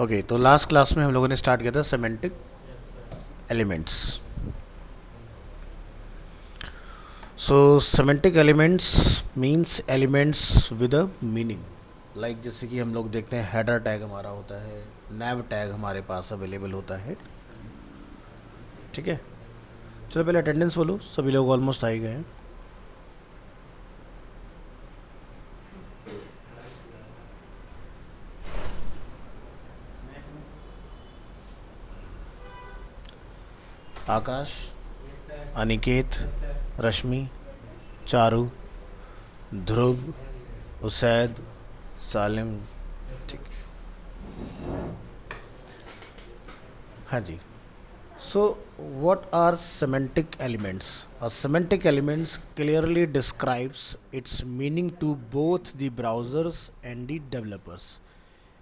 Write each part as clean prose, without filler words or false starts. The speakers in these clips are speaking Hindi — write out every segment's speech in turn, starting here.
ओके, तो लास्ट क्लास में हम लोगों ने स्टार्ट किया था semantic elements. So semantic elements means elements with a meaning. Like जैसे कि हम लोग देखते हैं हेडर टैग हमारा होता है, नैव टैग हमारे पास अवेलेबल होता है। ठीक है, चलो पहले अटेंडेंस बोलो, सभी लोग ऑलमोस्ट आ ही गए हैं। आकाश, अनिकेत, रश्मि, चारू, ध्रुव, उसैद, सालिम। ठीक, हाँ जी। So, what are semantic elements? A semantic elements clearly describes its meaning to both the browsers and the developers.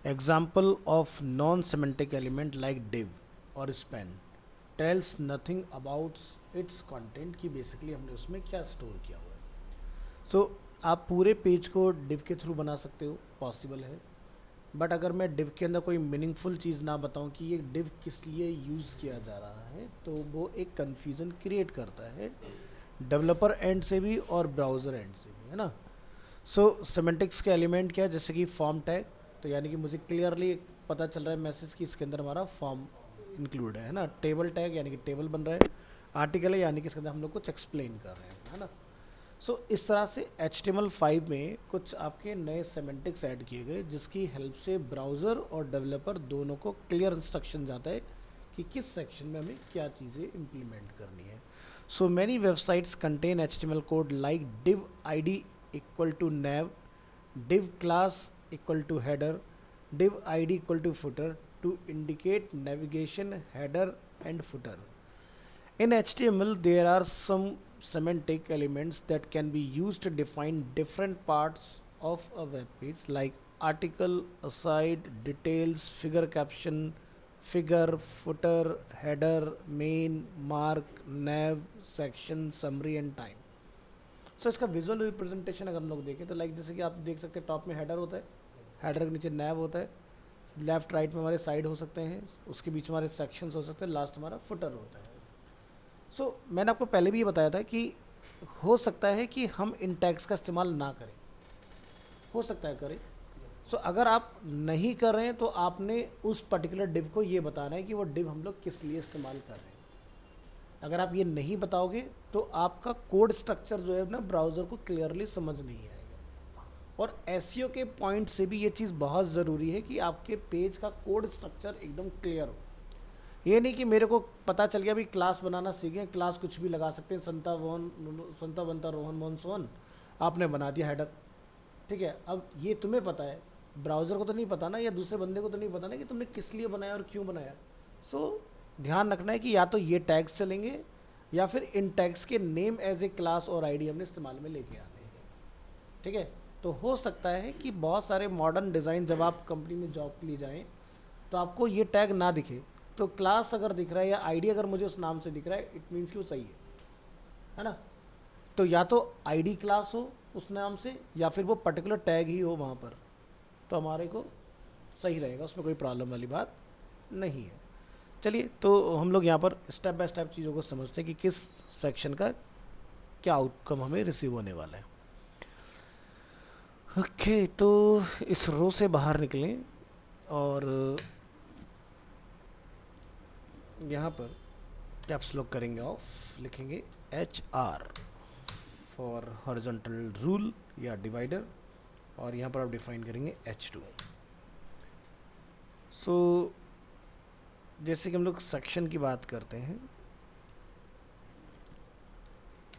Example of non-semantic element like div or span tells nothing about its content कि basically हमने उसमें क्या store किया हुआ है। So, आप पूरे पेज को div के थ्रू बना सकते हो, पॉसिबल है। बट अगर मैं डिव के अंदर कोई मीनिंगफुल चीज़ ना बताऊं कि ये डिव किस लिए यूज़ किया जा रहा है, तो वो एक कन्फ्यूज़न क्रिएट करता है डेवलपर एंड से भी और ब्राउज़र एंड से भी, है ना। सो सेमेंटिक्स के एलिमेंट क्या है, जैसे कि फॉर्म टैग, तो यानी कि मुझे क्लियरली पता चल रहा है मैसेज कि इसके अंदर हमारा फॉर्म इंक्लूड है ना। टेबल टैग यानी कि टेबल बन रहा है। आर्टिकल है यानी कि इसके अंदर हम लोग कुछ एक्सप्लेन कर रहे हैं, है ना। सो इस तरह से HTML5 में कुछ आपके नए सेमेंटिक्स ऐड किए गए, जिसकी हेल्प से ब्राउज़र और डेवलपर दोनों को क्लियर इंस्ट्रक्शन जाता है कि किस सेक्शन में हमें क्या चीज़ें इम्प्लीमेंट करनी है। So many websites contain HTML code like div id equal to nav, div class equal to header, div id equal to footer to indicate navigation header and footer. In HTML, there are some semantic elements that can be used to define different parts of a web page like article, aside, details, figure caption, figure, footer, header, main, mark, nav, section, summary and time. सो इसका विजुअल रिप्रेजेंटेशन अगर हम लोग देखें तो लाइक जैसे कि आप देख सकते हैं टॉप में हेडर होता है, हेडर के नीचे नैव होता है, लेफ्ट राइट में हमारे साइड हो सकते हैं, उसके बीच में हमारे सेक्शंस हो सकते हैं, लास्ट हमारा फुटर होता है। मैंने आपको पहले भी ये बताया था कि हो सकता है कि हम इन टैग्स का इस्तेमाल ना करें, हो सकता है करें। अगर आप नहीं कर रहे हैं तो आपने उस पर्टिकुलर डिव को ये बताना है कि वो डिव हम लोग किस लिए इस्तेमाल कर रहे हैं। अगर आप ये नहीं बताओगे तो आपका कोड स्ट्रक्चर जो है ना ब्राउज़र को क्लियरली समझ नहीं आएगा। और एसईओ के पॉइंट से भी ये चीज़ बहुत ज़रूरी है कि आपके पेज का कोड स्ट्रक्चर एकदम क्लियर हो। ये नहीं कि मेरे को पता चल गया भाई क्लास बनाना सीखें, क्लास कुछ भी लगा सकते हैं, संता बनता रोहन मोहन सोहन, आपने बना दिया हेडर। ठीक है, अब ये तुम्हें पता है, ब्राउज़र को तो नहीं पता ना, या दूसरे बंदे को तो नहीं पता ना कि तुमने किस लिए बनाया और क्यों बनाया। ध्यान रखना है कि या तो ये टैग्स चलेंगे या फिर इन टैग्स के नेम एज ए क्लास और आईडी हमने इस्तेमाल में लेके आने हैं। ठीक है, तो हो सकता है कि बहुत सारे मॉडर्न डिज़ाइन जब आप कंपनी में जॉब के लिए जाएँ तो आपको ये टैग ना दिखे, तो क्लास अगर दिख रहा है या आईडी अगर मुझे उस नाम से दिख रहा है, इट मीन्स कि वो सही है ना। तो या तो आईडी क्लास हो उस नाम से या फिर वो पर्टिकुलर टैग ही हो वहाँ पर, तो हमारे को सही रहेगा, उसमें कोई प्रॉब्लम वाली बात नहीं है। चलिए, तो हम लोग यहाँ पर स्टेप बाय स्टेप चीज़ों को समझते हैं कि किस सेक्शन का क्या आउटकम हमें रिसीव होने वाला है। ओके, तो इस रो से बाहर निकलें और यहाँ पर कैप्स लॉक करेंगे ऑफ, लिखेंगे HR फॉर हॉरिजॉन्टल रूल या डिवाइडर, और यहाँ पर आप डिफाइन करेंगे H2। जैसे कि हम लोग सेक्शन की बात करते हैं,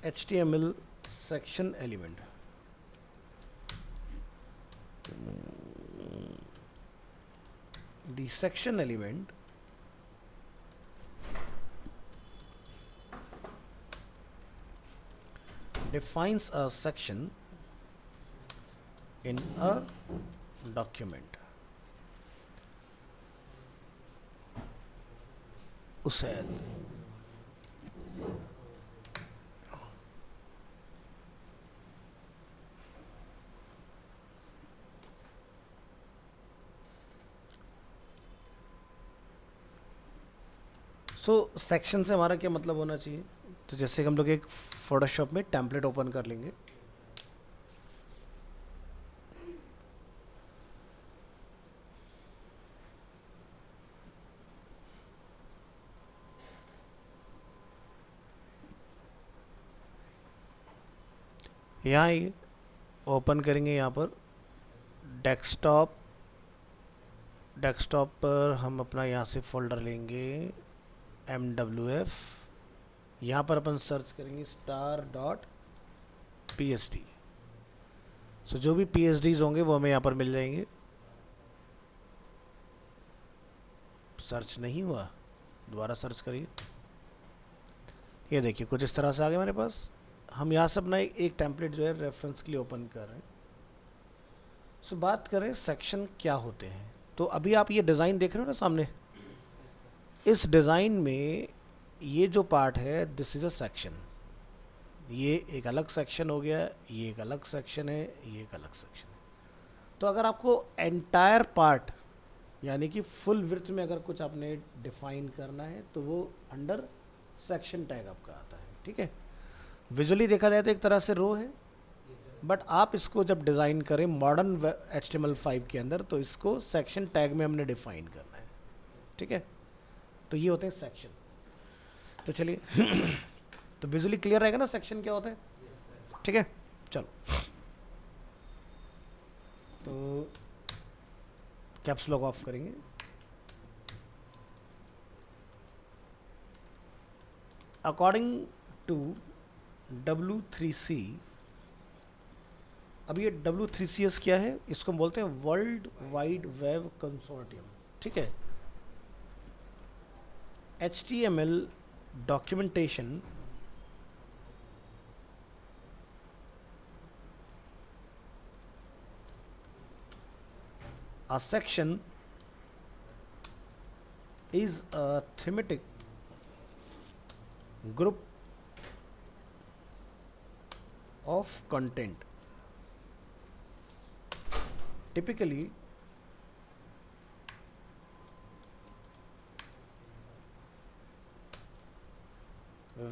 HTML section element, the section element defines a section in a document. Usaid, so section से हमारा क्या मतलब होना चाहिए? तो जैसे कि हम लोग एक फोटोशॉप में टेम्पलेट ओपन कर लेंगे, यहाँ ये ओपन करेंगे, यहाँ पर डेस्कटॉप, डेस्कटॉप पर हम अपना यहाँ से फोल्डर लेंगे MWF, यहाँ पर अपन सर्च करेंगे star.psd। सो जो भी PSDs होंगे वो हमें यहाँ पर मिल जाएंगे। सर्च नहीं हुआ, दोबारा सर्च करिए। ये देखिए कुछ इस तरह से आ गया मेरे पास। हम यहाँ से अपना एक टेम्पलेट जो है रेफरेंस के लिए ओपन कर रहे हैं। सो बात करें सेक्शन क्या होते हैं, तो अभी आप ये डिज़ाइन देख रहे हो ना सामने, इस डिज़ाइन में ये जो पार्ट है दिस इज़ अ सेक्शन। ये एक अलग सेक्शन हो गया, ये एक अलग सेक्शन है, ये एक अलग सेक्शन है। तो अगर आपको एंटायर पार्ट यानी कि फुल विड्थ में अगर कुछ आपने डिफाइन करना है तो वो अंडर सेक्शन टैग आपका आता है, ठीक है। विजुअली देखा जाए तो एक तरह से रो है, बट आप इसको जब डिज़ाइन करें मॉडर्न HTML5 के अंदर तो इसको सेक्शन टैग में हमने डिफाइन करना है, ठीक है। तो ये होते हैं सेक्शन। तो चलिए तो विजुअली क्लियर रहेगा ना सेक्शन क्या होता है, ठीक है। चलो तो कैप्स लॉक ऑफ करेंगे। अकॉर्डिंग टू W3C, अब ये W3CS क्या है? इसको हम बोलते हैं वर्ल्ड वाइड वेब कंसोर्टियम, ठीक है। HTML documentation a section is a thematic group of content typically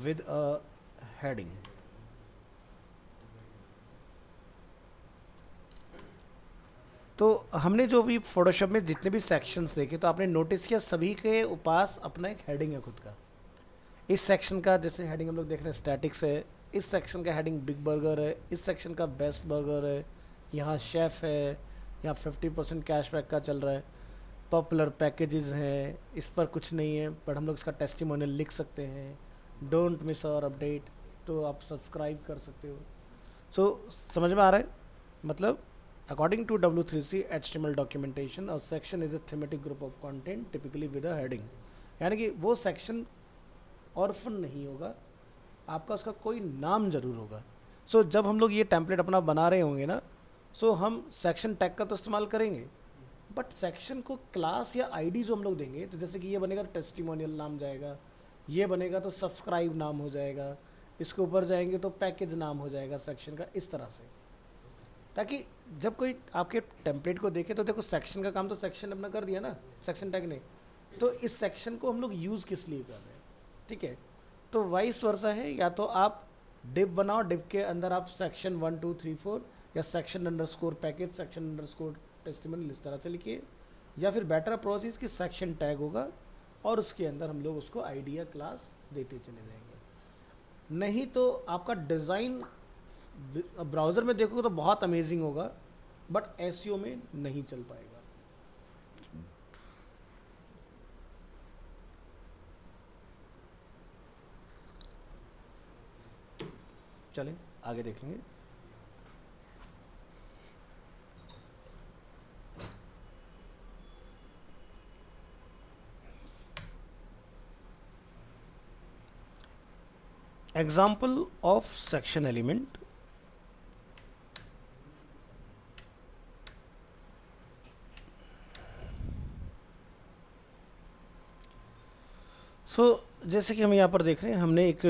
with a heading। तो हमने जो भी फोटोशॉप में जितने भी सेक्शंस देखे तो आपने नोटिस किया सभी के पास अपना एक हेडिंग है खुद का। इस सेक्शन का जैसे हेडिंग हम लोग देख रहे हैं स्टैटिक्स है, इस सेक्शन का हेडिंग बिग बर्गर है, इस सेक्शन का बेस्ट बर्गर है, यहाँ शेफ़ है, यहाँ 50% कैशबैक का चल रहा है, पॉपुलर पैकेजेस हैं, इस पर कुछ नहीं है बट हम लोग इसका टेस्टिमोनियल लिख सकते हैं, डोंट मिस आवर अपडेट, तो आप सब्सक्राइब कर सकते हो। सो समझ में आ रहा है? मतलब according to W3C HTML documentation a section is a thematic group of content typically with a heading, यानी कि वो सेक्शन ऑर्फन नहीं होगा, आपका उसका कोई नाम जरूर होगा। सो जब हम लोग ये टेम्पलेट अपना बना रहे होंगे ना, सो हम सेक्शन टैग का तो इस्तेमाल करेंगे, बट सेक्शन को क्लास या आईडी जो हम लोग देंगे, तो जैसे कि ये बनेगा टेस्टिमोनियल नाम जाएगा, ये बनेगा तो सब्सक्राइब नाम हो जाएगा, इसके ऊपर जाएंगे तो पैकेज नाम हो जाएगा सेक्शन का, इस तरह से, ताकि जब कोई आपके टेम्पलेट को देखे तो देखो सेक्शन का काम तो सेक्शन अपना कर दिया ना सेक्शन टैग ने, तो इस सेक्शन को हम लोग यूज़ किस लिए कर रहे हैं, ठीक है। तो वाइस वर्सा है, या तो आप डिव बनाओ, डिव के अंदर आप सेक्शन 1 2 3 4 या section underscore package, section underscore testimonial इस तरह से लिखिए, या फिर बेटर अप्रोच इसकी सेक्शन टैग होगा और उसके अंदर हम लोग उसको आईडी या क्लास देते चले जाएंगे। नहीं तो आपका डिज़ाइन ब्राउज़र में देखोगे तो बहुत अमेजिंग होगा बट एसईओ में नहीं चल पाएगा। चलें आगे देखेंगे। एग्जाम्पल ऑफ सेक्शन एलिमेंट, जैसे कि हम यहाँ पर देख रहे हैं, हमने एक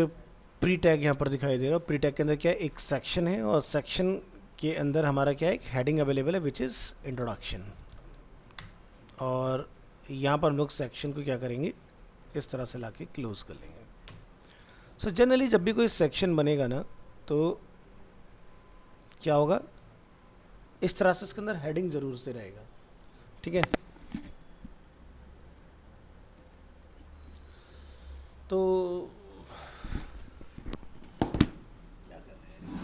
प्री टैग यहाँ पर दिखाई दे रहा है। प्री टैग के अंदर क्या है, एक सेक्शन है और सेक्शन के अंदर हमारा क्या है, एक हेडिंग अवेलेबल है विच इज़ इंट्रोडक्शन। और यहाँ पर हम लोग सेक्शन को क्या करेंगे, इस तरह से लाके क्लोज कर लेंगे। सो जनरली जब भी कोई सेक्शन बनेगा ना तो क्या होगा, इस तरह से इसके अंदर हेडिंग जरूर से रहेगा, ठीक है। तो क्या कर रहे हैं,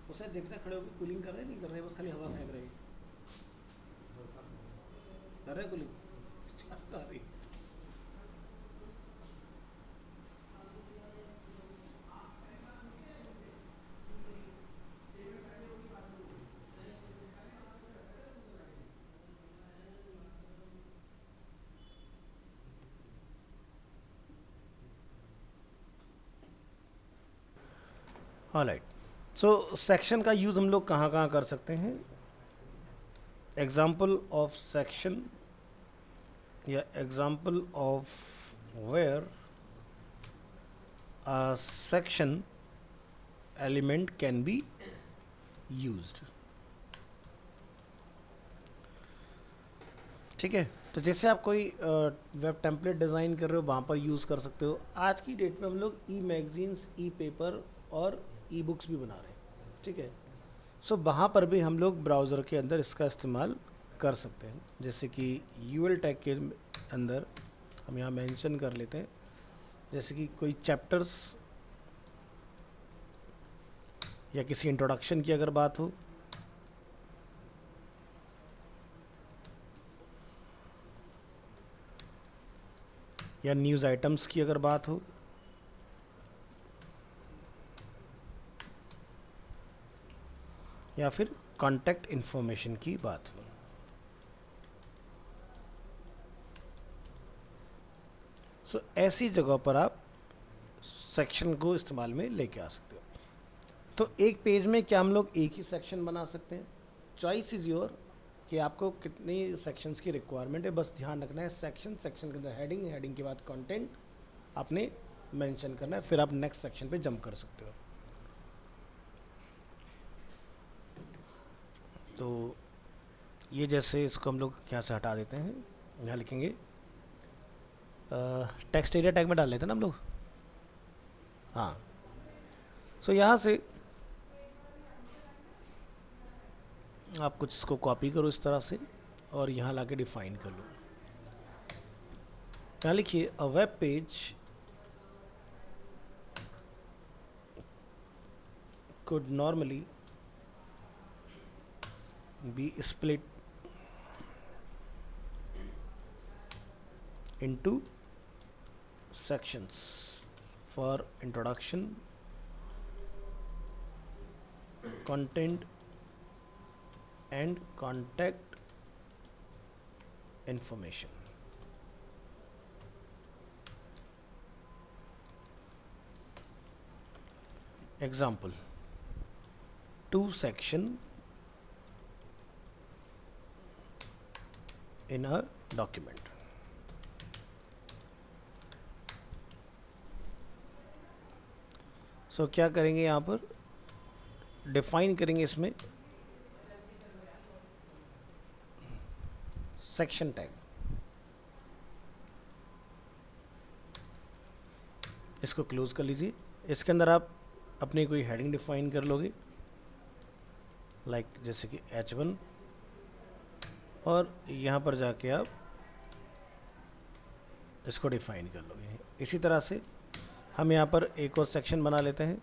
उसे देखते खड़े होकर कूलिंग कर रहे हैं, नहीं कर रहे, बस खाली हवा फेंक रहे हैं, कर रहे कूलिंग कर रही। ऑलराइट, सो सेक्शन का यूज़ हम लोग कहाँ कहाँ कर सकते हैं। एग्जाम्पल ऑफ सेक्शन या example of where a section element can be used, ठीक है। तो जैसे आप कोई वेब टेम्पलेट डिज़ाइन कर रहे हो, वहाँ पर यूज़ कर सकते हो। आज की डेट में हम लोग ई मैगजीन्स, ई पेपर और ई बुक्स भी बना रहे हैं, ठीक है। सो वहाँ पर भी हम लोग ब्राउज़र के अंदर इसका इस्तेमाल कर सकते हैं। जैसे कि यूएल टैग के अंदर हम यहाँ मेंशन कर लेते हैं, जैसे कि कोई चैप्टर्स या किसी इंट्रोडक्शन की अगर बात हो, या न्यूज़ आइटम्स की अगर बात हो, या फिर कॉन्टैक्ट इन्फॉर्मेशन की बात हो। सो ऐसी जगह पर आप सेक्शन को इस्तेमाल में लेके आ सकते हो। तो एक पेज में क्या हम लोग एक ही सेक्शन बना सकते हैं, चॉइस इज़ योर कि आपको कितनी सेक्शंस की रिक्वायरमेंट है। बस ध्यान रखना है सेक्शन के अंदर हेडिंग, हेडिंग के बाद कंटेंट आपने मेंशन करना है, फिर आप नेक्स्ट सेक्शन पे जंप कर सकते हो। तो ये जैसे इसको हम लोग यहाँ से हटा देते हैं, यहाँ लिखेंगे टेक्स्ट एरिया टैग में डाल लेते हैं ना हम लोग, हाँ। सो यहाँ से आप कुछ इसको कॉपी करो इस तरह से और यहाँ लाके डिफाइन कर लो। यहाँ लिखिए a web page could normally be split into sections for introduction, content and contact information. Example, 2 section in a document. सो क्या करेंगे, यहाँ पर डिफाइन करेंगे इसमें सेक्शन टैग, इसको क्लोज कर लीजिए। इसके अंदर आप अपनी कोई हेडिंग डिफाइन कर लोगे, लाइक जैसे कि H1, और यहाँ पर जाके आप इसको डिफाइन कर लोगे। इसी तरह से हम यहाँ पर एक और सेक्शन बना लेते हैं,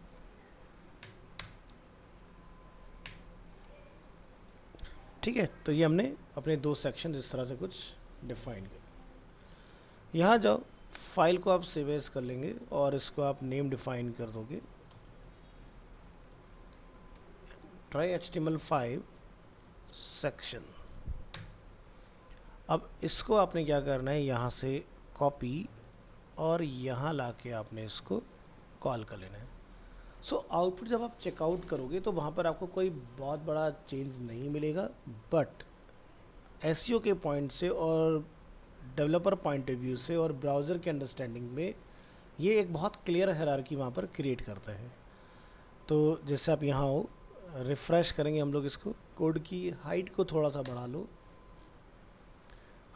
ठीक है। तो ये हमने अपने 2 सेक्शन इस तरह से कुछ डिफाइन किए। यहाँ जाओ, फाइल को आप सेव एज कर लेंगे और इसको आप नेम डिफाइन कर दोगे, ट्राई HTML5 सेक्शन। अब इसको आपने क्या करना है, यहाँ से कॉपी और यहाँ लाके आपने इसको कॉल कर लेना है। सो आउटपुट जब आप चेकआउट करोगे तो वहाँ पर आपको कोई बहुत बड़ा चेंज नहीं मिलेगा, बट एसईओ के पॉइंट से और डेवलपर पॉइंट ऑफ व्यू से और ब्राउज़र के अंडरस्टैंडिंग में ये एक बहुत क्लियर हायरार्की वहाँ पर क्रिएट करता है। तो जैसे आप यहाँ हो, रिफ़्रेश करेंगे हम लोग इसको, कोड की हाइट को थोड़ा सा बढ़ा लो।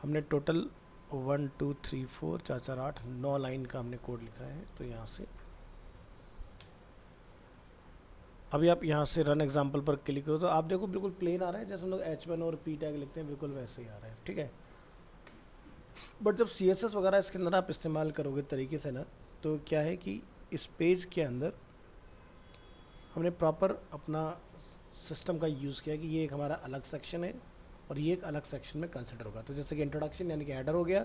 हमने टोटल 1 2 3 4 4 4 8 9 लाइन का हमने कोड लिखा है। तो यहाँ से अभी आप यहाँ से रन एग्जाम्पल पर क्लिक करो तो आप देखो बिल्कुल प्लेन आ रहा है, जैसे हम लोग H1 और P टैग लिखते हैं बिल्कुल वैसे ही आ रहा है, ठीक है। बट जब CSS वगैरह इसके अंदर आप इस्तेमाल करोगे तरीके से ना, तो क्या है कि इस पेज के अंदर हमने प्रॉपर अपना सिस्टम का यूज़ किया कि ये एक हमारा अलग सेक्शन है और ये एक अलग सेक्शन में कंसिडर होगा। तो जैसे कि इंट्रोडक्शन यानी कि हेडर हो गया,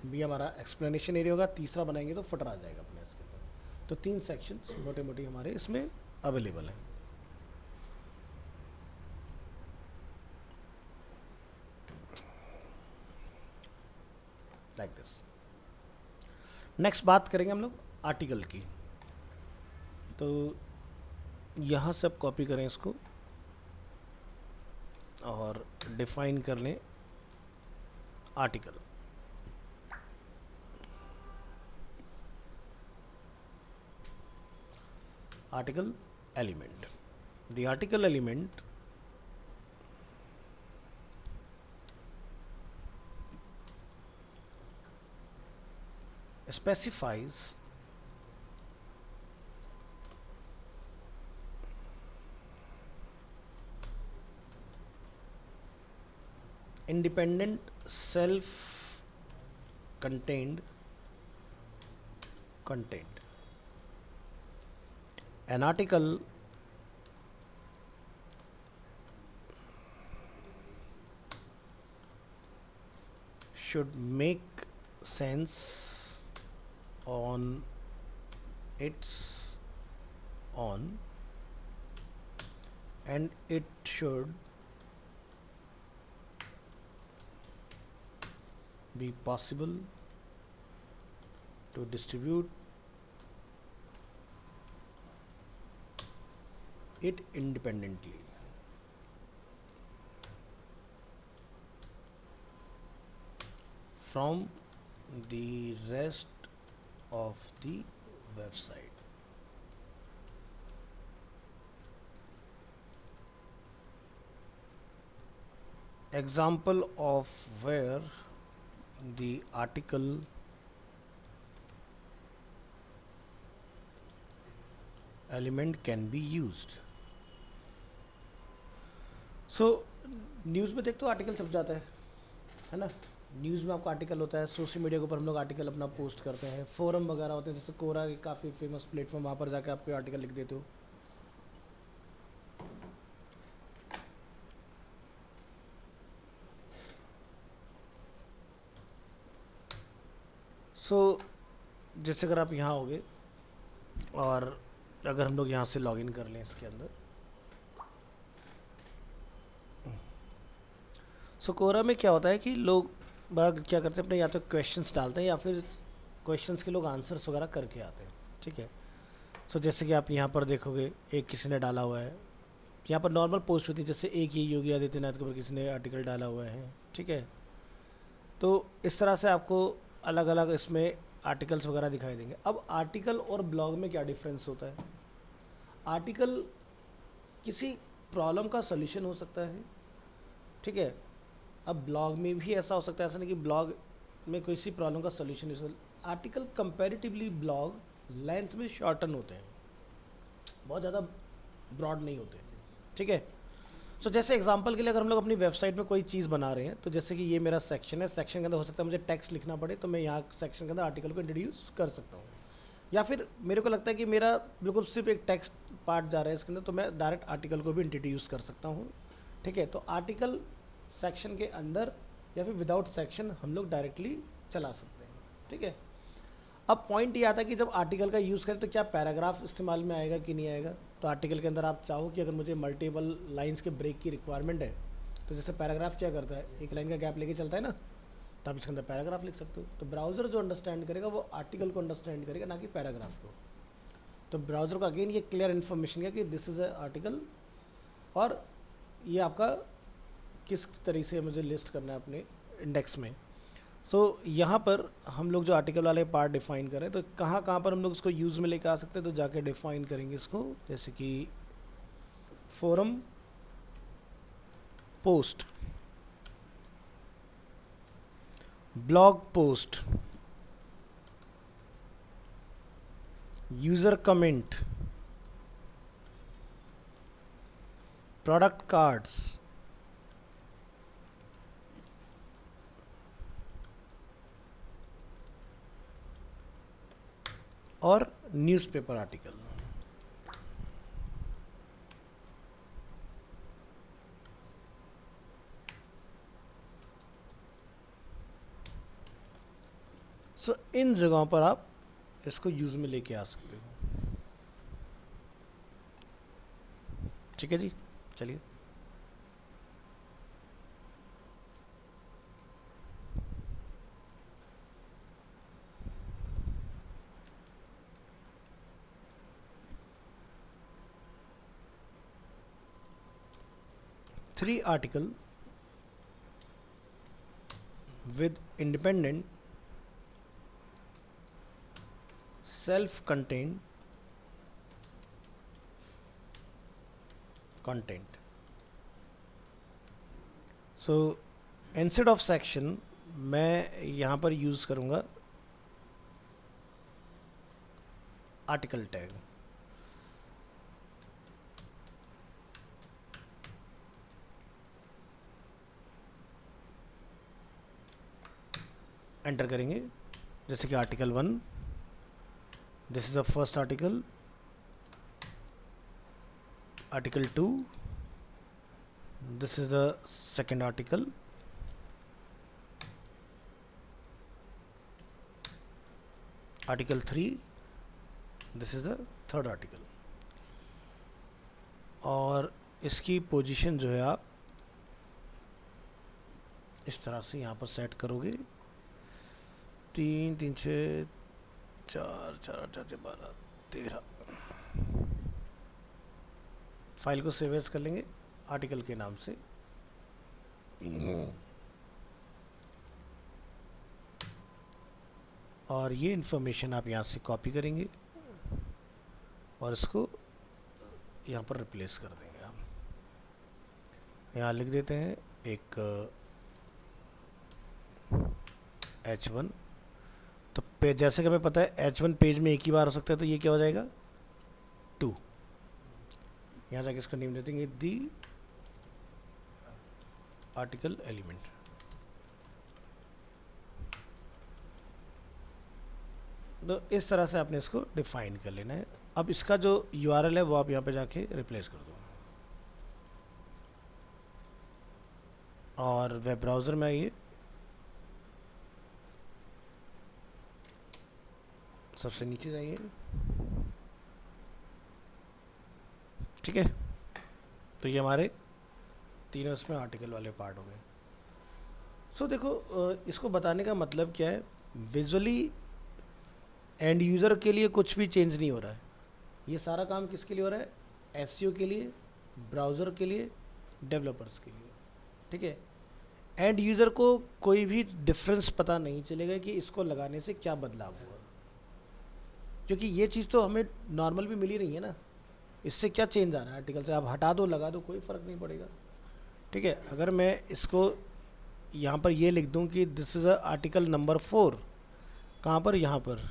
बी हमारा एक्सप्लेनेशन एरिया होगा, तीसरा बनाएंगे तो फुटर आ जाएगा अपने इसके अंदर। तो 3 सेक्शंस मोटे मोटे हमारे इसमें अवेलेबल हैं। Like this. नेक्स्ट बात करेंगे हम लोग आर्टिकल की। तो यहाँ से आप कॉपी करें इसको और डिफाइन कर लें article. Article element, the article element specifies independent self contained content. An article should make sense on its own, and it should be possible to distribute it independently from the rest of the website. Example of where the article element can be used. So news में देख तो आर्टिकल छप जाता है ना। न्यूज़ में आपका आर्टिकल होता है, सोशल मीडिया के ऊपर हम लोग आर्टिकल अपना पोस्ट करते हैं, फोरम वगैरह होते हैं, जैसे कोरा के काफ़ी फेमस प्लेटफॉर्म, वहाँ पर जाकर आप कोई आर्टिकल लिख देते हो। सो जैसे अगर आप यहाँ होगे और अगर हम लोग यहाँ से लॉगिन कर लें इसके अंदर, सो कोरा में क्या होता है कि लोग बाग क्या करते हैं, अपने या तो क्वेश्चंस डालते हैं या फिर क्वेश्चंस के लोग आंसर्स वगैरह करके आते हैं, ठीक है। सो जैसे कि आप यहाँ पर देखोगे एक किसी ने डाला हुआ है, यहाँ पर नॉर्मल पोस्ट होती है, जैसे एक ये योगी आदित्यनाथ के ऊपर किसी ने आर्टिकल डाला हुआ है, ठीक है। तो इस तरह से आपको अलग अलग इसमें आर्टिकल्स वगैरह दिखाई देंगे। अब आर्टिकल और ब्लॉग में क्या डिफरेंस होता है? आर्टिकल किसी प्रॉब्लम का सॉल्यूशन हो सकता है, ठीक है। अब ब्लॉग में भी ऐसा हो सकता है, ऐसा नहीं कि ब्लॉग में कोई सी प्रॉब्लम का सॉल्यूशन नहीं। आर्टिकल कंपैरेटिवली ब्लॉग लेंथ में शॉर्टन होते हैं, बहुत ज़्यादा ब्रॉड नहीं होते, ठीक है। सो जैसे एग्जांपल के लिए अगर हम लोग अपनी वेबसाइट में कोई चीज़ बना रहे हैं, तो जैसे कि ये मेरा सेक्शन है, सेक्शन के अंदर हो सकता है मुझे टेक्स्ट लिखना पड़े, तो मैं यहाँ सेक्शन के अंदर आर्टिकल को इंट्रोड्यूस कर सकता हूँ। या फिर मेरे को लगता है कि मेरा बिल्कुल सिर्फ एक टेक्स्ट पार्ट जा रहा है इसके अंदर, तो मैं डायरेक्ट आर्टिकल को भी इंट्रोड्यूस कर सकता हूँ, ठीक है। तो आर्टिकल सेक्शन के अंदर या फिर विदाउट सेक्शन हम लोग डायरेक्टली चला सकते हैं, ठीक है। अब पॉइंट ये आता है कि जब आर्टिकल का यूज़ करें तो क्या पैराग्राफ इस्तेमाल में आएगा कि नहीं आएगा। तो आर्टिकल के अंदर आप चाहो कि अगर मुझे मल्टीपल लाइंस के ब्रेक की रिक्वायरमेंट है, तो जैसे पैराग्राफ क्या करता है, एक लाइन का गैप लेके चलता है ना, तो आप इसके अंदर पैराग्राफ लिख सकते हो। तो ब्राउज़र जो अंडरस्टैंड करेगा वो आर्टिकल को अंडरस्टैंड करेगा, ना कि पैराग्राफ को। तो ब्राउज़र को अगेन ये क्लियर इन्फॉर्मेशन है कि दिस इज़ अ आर्टिकल, और ये आपका किस तरीके से मुझे लिस्ट करना है अपने इंडेक्स में। सो यहाँ पर हम लोग जो आर्टिकल वाले पार्ट डिफाइन करें, तो कहाँ कहाँ पर हम लोग इसको यूज़ में लेकर आ सकते हैं, तो जाके डिफाइन करेंगे इसको। जैसे कि forum post, blog post, user comment, product cards, और न्यूज़पेपर आर्टिकल। सो इन जगहों पर आप इसको यूज में लेके आ सकते हो। ठीक है जी, चलिए। Three article with independent self-contained content. So instead of section मैं यहाँ पर यूज़ करूँगा आर्टिकल टैग। एंटर करेंगे, जैसे कि article 1, this is the first article, article 2, this is the second article, article 3, this is the third article. और इसकी पोजीशन जो है आप इस तरह से यहाँ पर सेट करोगे, 3 3 6 4 4 4 6 12 13। फाइल को सेव एज कर लेंगे आर्टिकल के नाम से। और ये इन्फॉर्मेशन आप यहाँ से कॉपी करेंगे और इसको यहाँ पर रिप्लेस कर देंगे। हम यहाँ लिख देते हैं एक H1। तो पेज, जैसे कि हमें पता है H1 पेज में एक ही बार हो सकता है, तो ये क्या हो जाएगा 2। यहाँ जाके इसका नेम दे देंगे दी आर्टिकल एलिमेंट। तो इस तरह से आपने इसको डिफाइन कर लेना है। अब इसका जो URL है वो आप यहाँ पे जाके रिप्लेस कर दो और वेब ब्राउज़र में आइए, सबसे नीचे जाइए। ठीक है, तो ये हमारे तीनों इसमें आर्टिकल वाले पार्ट हो गए। सो देखो, इसको बताने का मतलब क्या है, विजुअली एंड यूज़र के लिए कुछ भी चेंज नहीं हो रहा है। ये सारा काम किसके लिए हो रहा है, एसईओ के लिए, ब्राउज़र के लिए, डेवलपर्स के लिए। ठीक है, एंड यूज़र को कोई भी डिफरेंस पता नहीं चलेगा कि इसको लगाने से क्या बदलाव हुआ, क्योंकि ये चीज़ तो हमें नॉर्मल भी मिल ही रही है ना। इससे क्या चेंज आ रहा है आर्टिकल से, आप हटा दो लगा दो कोई फ़र्क नहीं पड़ेगा। ठीक है, अगर मैं इसको यहाँ पर ये लिख दूँ कि this is a article number 4, कहाँ पर, यहाँ पर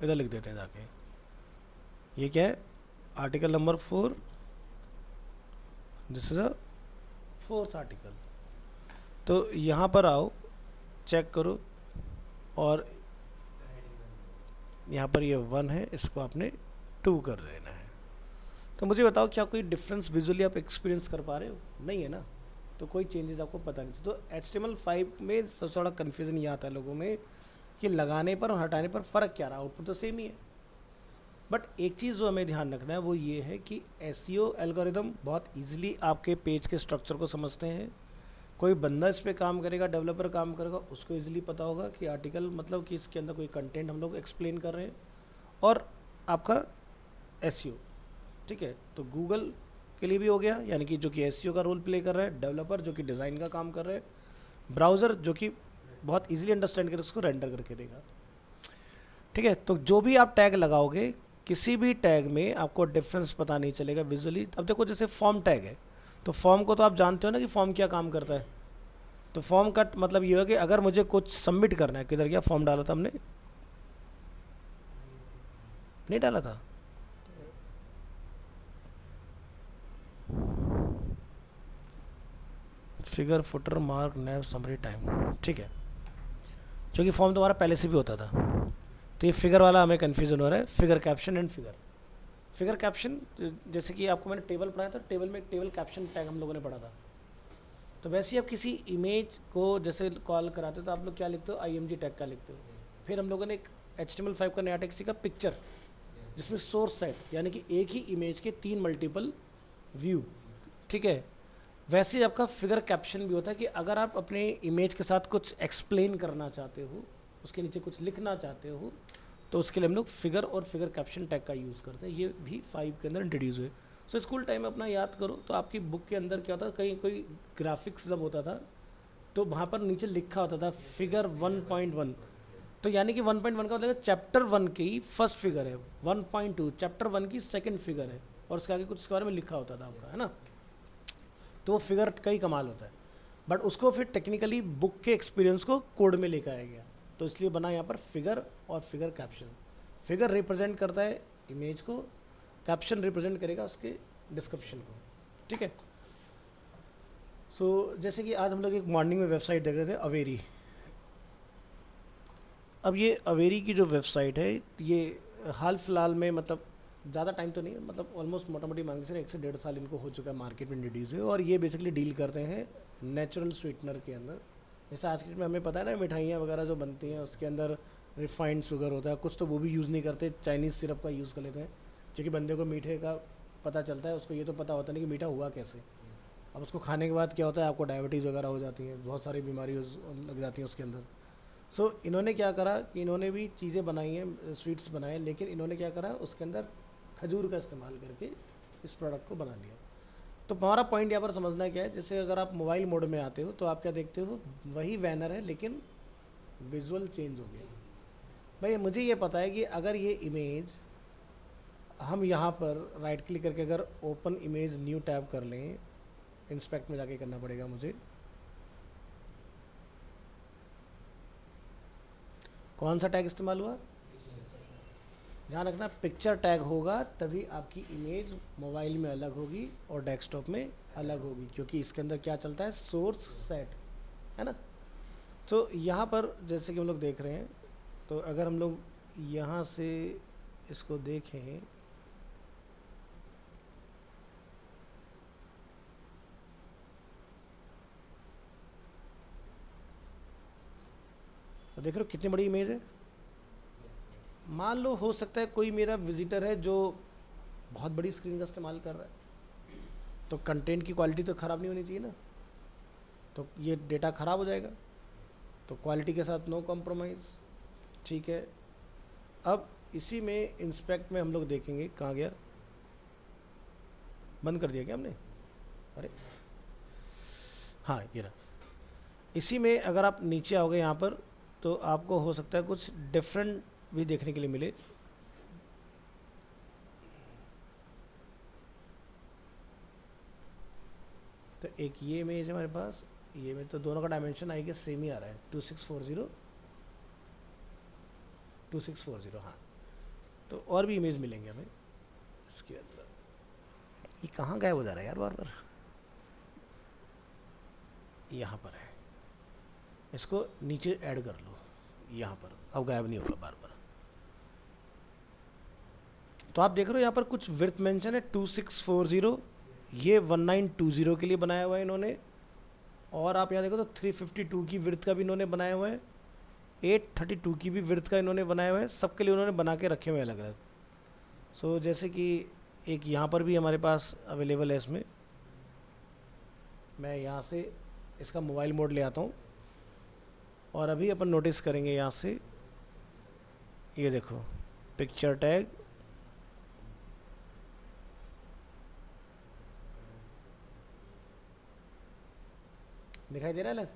इधर लिख देते हैं जाके। ये क्या है, article number 4, this is a 4th article. तो यहाँ पर आओ, चेक करो, और यहाँ पर ये 1 है, इसको आपने 2 कर देना है। तो मुझे बताओ, क्या कोई डिफरेंस विजुअली आप एक्सपीरियंस कर पा रहे हो? नहीं है ना, तो कोई चेंजेस आपको पता नहीं। तो HTML5 में सबसे थोड़ा कन्फ्यूज़न ये आता है लोगों में कि लगाने पर और हटाने पर फ़र्क क्या रहा, आउटपुट तो सेम ही है। बट एक चीज़ जो हमें ध्यान रखना है वो ये है कि एसईओ एल्गोरिदम बहुत ईजिली आपके पेज के स्ट्रक्चर को समझते हैं। कोई बंदा इस पर काम करेगा, डेवलपर काम करेगा, उसको ईजिली पता होगा कि आर्टिकल मतलब कि इसके अंदर कोई कंटेंट हम लोग एक्सप्लेन कर रहे हैं, और आपका एसईओ। ठीक है, तो गूगल के लिए भी हो गया, यानी कि जो कि एसईओ का रोल प्ले कर रहा है, डेवलपर जो कि डिज़ाइन का काम कर रहे हैं, ब्राउज़र जो कि बहुत इजीली अंडरस्टैंड कर उसको रेंडर करके देगा। ठीक है, तो जो भी आप टैग लगाओगे, किसी भी टैग में आपको डिफरेंस पता नहीं चलेगा विजुअली। अब देखो, जैसे फॉर्म टैग है, तो फॉर्म को तो आप जानते हो ना कि फॉर्म क्या काम करता है। तो फॉर्म कट मतलब ये है कि अगर मुझे कुछ सबमिट करना है, किधर गया फॉर्म, डाला था हमने, नहीं डाला था, फिगर, फुटर, मार्क, नैव, समरी, टाइम, ठीक है, क्योंकि फॉर्म तुम्हारा पहले से भी होता था। तो ये फिगर वाला हमें कन्फ्यूजन हो रहा है, figure caption and figure. Figure caption जैसे कि आपको मैंने टेबल पढ़ाया था, टेबल में टेबल कैप्शन टैग हम लोगों ने पढ़ा था। तो वैसे ही आप किसी इमेज को जैसे कॉल कराते हो तो आप लोग क्या लिखते हो, IMG टैग का लिखते हो। फिर हम लोगों ने एक HTML5 का नया टैग सीखा, पिक्चर, जिसमें सोर्स सेट यानी कि एक ही इमेज के 3 मल्टीपल व्यू, ठीक है। वैसे ही आपका फिगर कैप्शन भी होता है कि अगर आप अपने इमेज के साथ कुछ एक्सप्लेन करना चाहते हो, उसके नीचे कुछ लिखना चाहते हो, तो उसके लिए हम लोग फिगर और फिगर कैप्शन टैग का यूज़ करते हैं। ये भी 5 के अंदर इंट्रोड्यूस हुए। सो स्कूल टाइम में अपना याद करो तो आपकी बुक के अंदर क्या होता था, कहीं कोई ग्राफिक्स जब होता था तो वहाँ पर नीचे लिखा होता था फिगर 1.1, तो यानी कि 1.1 का मतलब चैप्टर 1 की फर्स्ट फिगर है, 1.2 चैप्टर 1 की सेकंड फिगर है, और उसके आगे कुछ इसके बारे में लिखा होता था आपका, है ना। तो वो फिगर का ही कमाल होता है, बट उसको फिर टेक्निकली बुक के एक्सपीरियंस को कोड में लेकर आया गया, तो इसलिए बना यहाँ पर फिगर और फिगर कैप्शन। फिगर रिप्रेजेंट करता है इमेज को, कैप्शन रिप्रेजेंट करेगा उसके डिस्क्रिप्शन को, ठीक है। सो जैसे कि आज हम लोग एक मॉर्निंग में वेबसाइट देख रहे थे, अवेरी। अब ये अवेरी की जो वेबसाइट है, ये हाल फिलहाल में, मतलब ज़्यादा टाइम तो नहीं है, मतलब ऑलमोस्ट मोटा मोटी मांग से 1 से 1.5 साल इनको हो चुका है मार्केट में इंट्रोड्यूस है, और ये बेसिकली डील करते हैं नेचुरल स्वीटनर के अंदर। जैसे आज के डेट में हमें पता है ना, मिठाइयाँ वगैरह जो बनती हैं उसके अंदर रिफाइंड शुगर होता है, कुछ तो वो भी यूज़ नहीं करते, चाइनीज़ सिरप का यूज़ कर लेते हैं, क्योंकि बंदे को मीठे का पता चलता है, उसको ये तो पता होता नहीं कि मीठा हुआ कैसे। अब उसको खाने के बाद क्या होता है, आपको डायबिटीज़ वगैरह हो जाती है, बहुत सारी बीमारी लग जाती हैं उसके अंदर। सो इन्होंने क्या करा कि इन्होंने भी चीज़ें बनाई हैं, स्वीट्स बनाए, लेकिन इन्होंने क्या करा, उसके अंदर खजूर का इस्तेमाल करके इस प्रोडक्ट को बना लिया। तो हमारा पॉइंट यहाँ पर समझना क्या है, जैसे अगर आप मोबाइल मोड में आते हो तो आप क्या देखते हो, वही बैनर है लेकिन विजुअल चेंज हो गया। भाई मुझे ये पता है कि अगर ये इमेज हम यहाँ पर राइट क्लिक करके अगर ओपन इमेज न्यू टैब कर लें, इंस्पेक्ट में जाके करना पड़ेगा मुझे, कौन सा टैग इस्तेमाल हुआ, ध्यान रखना पिक्चर टैग होगा, तभी आपकी इमेज मोबाइल में अलग होगी और डेस्कटॉप में अलग होगी, क्योंकि इसके अंदर क्या चलता है, सोर्स सेट, है ना। तो यहाँ पर जैसे कि हम लोग देख रहे हैं, तो अगर हम लोग यहाँ से इसको देखें, तो देख रहे हो कितनी बड़ी इमेज है। मान लो हो सकता है कोई मेरा विजिटर है जो बहुत बड़ी स्क्रीन का इस्तेमाल कर रहा है, तो कंटेंट की क्वालिटी तो ख़राब नहीं होनी चाहिए ना, तो ये डेटा ख़राब हो जाएगा, तो क्वालिटी के साथ नो कॉम्प्रोमाइज़, ठीक है। अब इसी में इंस्पेक्ट में हम लोग देखेंगे, कहाँ गया, बंद कर दिया क्या हमने, अरे हाँ ये रहा। इसी में अगर आप नीचे आओगे यहाँ पर, तो आपको हो सकता है कुछ डिफरेंट भी देखने के लिए मिले। तो एक ये इमेज है हमारे पास, ये में तो दोनों का डायमेंशन आई गेस सेम ही आ रहा है, 2640, हाँ। तो और भी इमेज मिलेंगे हमें इसके अंदर। ये कहाँ गायब हो जा रहा है यार बार बार, यहाँ पर है, इसको नीचे ऐड कर लो यहाँ पर, अब गायब नहीं होगा बार बार। तो आप देख रहे हो यहाँ पर कुछ विड्थ मेंशन है 2640, ये 1920 के लिए बनाया हुआ है इन्होंने, और आप यहाँ देखो तो 352 की विड्थ का भी इन्होंने बनाया हुआ है, 832 की भी विड्थ का इन्होंने बनाया हुआ है, सबके लिए उन्होंने बना के रखे हुए अलग अलग। सो जैसे कि एक यहाँ पर भी हमारे पास अवेलेबल है, इसमें मैं यहाँ से इसका मोबाइल मोड ले आता हूँ, और अभी अपन नोटिस करेंगे यहाँ से, ये देखो पिक्चर टैग, दिखाई दे रहा है अलग,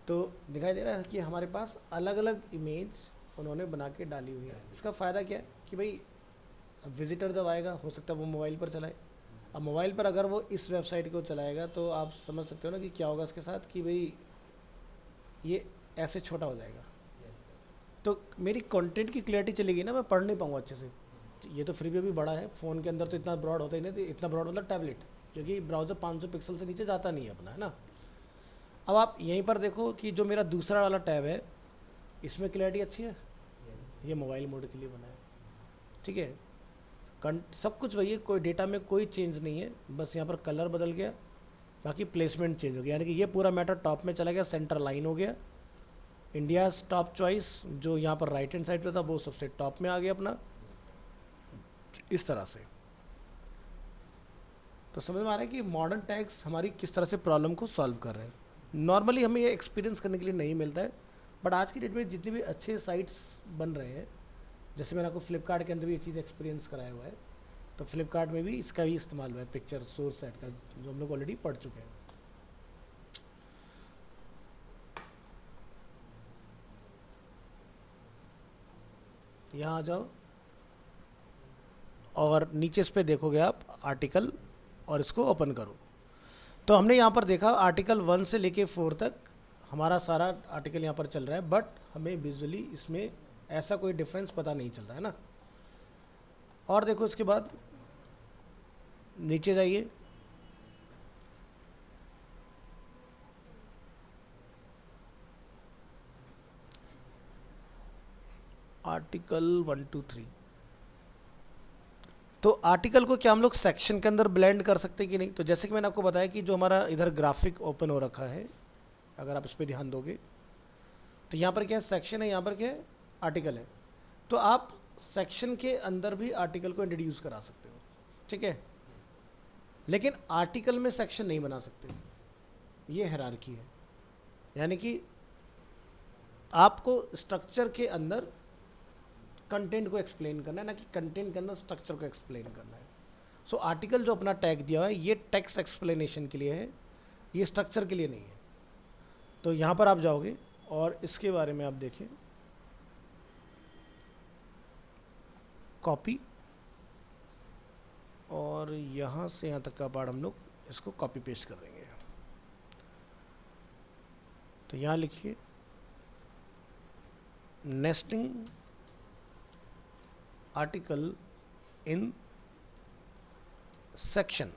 तो दिखाई दे रहा है कि हमारे पास अलग अलग इमेज उन्होंने बना के डाली हुई है। इसका फ़ायदा क्या है कि भाई विजिटर जब आएगा, हो सकता है वो मोबाइल पर चलाए, अब मोबाइल पर अगर वो इस वेबसाइट को चलाएगा तो आप समझ सकते हो ना कि क्या होगा इसके साथ, कि भाई ये ऐसे छोटा हो जाएगा, तो मेरी कंटेंट की क्लैरिटी चलेगी ना, मैं पढ़ नहीं पाऊँगा अच्छे से। ये तो फ्री भी अभी बड़ा है, फ़ोन के अंदर तो इतना ब्रॉड होता ही नहीं, तो इतना ब्रॉड मतलब टैबलेट, क्योंकि ब्राउज़र 500 पिक्सल से नीचे जाता नहीं है अपना, है ना। अब आप यहीं पर देखो कि जो मेरा दूसरा वाला टैब है, इसमें क्लैरिटी अच्छी है, ये मोबाइल मोड के लिए बना है, ठीक है। सब कुछ वही है, कोई डेटा में कोई चेंज नहीं है, बस यहाँ पर कलर बदल गया, बाकी प्लेसमेंट चेंज हो गया, यानी कि ये पूरा मैटर टॉप में चला गया, सेंटर लाइन हो गया, इंडिया टॉप चॉइस जो यहाँ पर राइट हैंड साइड पे था वो सबसे टॉप में आ गया अपना, इस तरह से। तो समझ में आ रहा है कि मॉडर्न टैग्स हमारी किस तरह से प्रॉब्लम को सॉल्व कर रहे हैं। नॉर्मली हमें ये एक्सपीरियंस करने के लिए नहीं मिलता है, बट आज की डेट में जितने भी अच्छे साइट्स बन रहे हैं, जैसे मैंने आपको फ्लिपकार्ट के अंदर भी ये चीज़ एक्सपीरियंस कराया हुआ है, तो फ्लिपकार्ट में भी इसका ही इस्तेमाल हुआ है, पिक्चर सोर्स सेट का, जो हम लोग ऑलरेडी पढ़ चुके हैं। यहाँ आ जाओ और नीचे इस पर देखोगे आप आर्टिकल, और इसको ओपन करो। तो हमने यहाँ पर देखा आर्टिकल 1 से लेके 4 तक हमारा सारा आर्टिकल यहाँ पर चल रहा है, बट हमें विजुअली इसमें ऐसा कोई डिफरेंस पता नहीं चल रहा है ना। और देखो इसके बाद नीचे जाइए, आर्टिकल 1 2 3। तो आर्टिकल को क्या हम लोग सेक्शन के अंदर ब्लेंड कर सकते हैं कि नहीं? तो जैसे कि मैंने आपको बताया कि जो हमारा इधर ग्राफिक ओपन हो रखा है, अगर आप इस पर ध्यान दोगे तो यहाँ पर क्या है, सेक्शन है, यहाँ पर क्या है, आर्टिकल है। तो आप सेक्शन के अंदर भी आर्टिकल को इंट्रोड्यूस करा सकते हो, ठीक है, लेकिन आर्टिकल में सेक्शन नहीं बना सकते, ये हायरार्की है। यानी कि आपको स्ट्रक्चर के अंदर कंटेंट को एक्सप्लेन करना है, ना कि कंटेंट के अंदर स्ट्रक्चर को एक्सप्लेन करना है। सो आर्टिकल जो अपना टैग दिया हुआ है ये टेक्स्ट एक्सप्लेनेशन के लिए है, ये स्ट्रक्चर के लिए नहीं है। तो यहाँ पर आप जाओगे और इसके बारे में आप देखें, कॉपी, और यहाँ से यहाँ तक का पार्ट हम लोग इसको कॉपी पेस्ट कर देंगे। तो यहाँ लिखिए nesting article in section.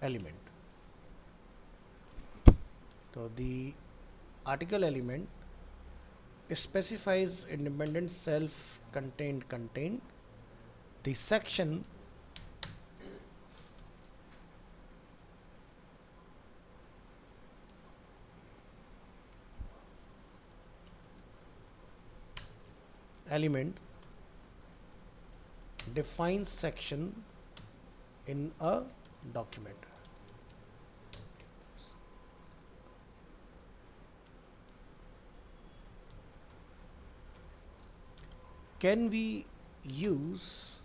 Element, तो the article element specifies independent self-contained content. The section element defines section in a document. Can we use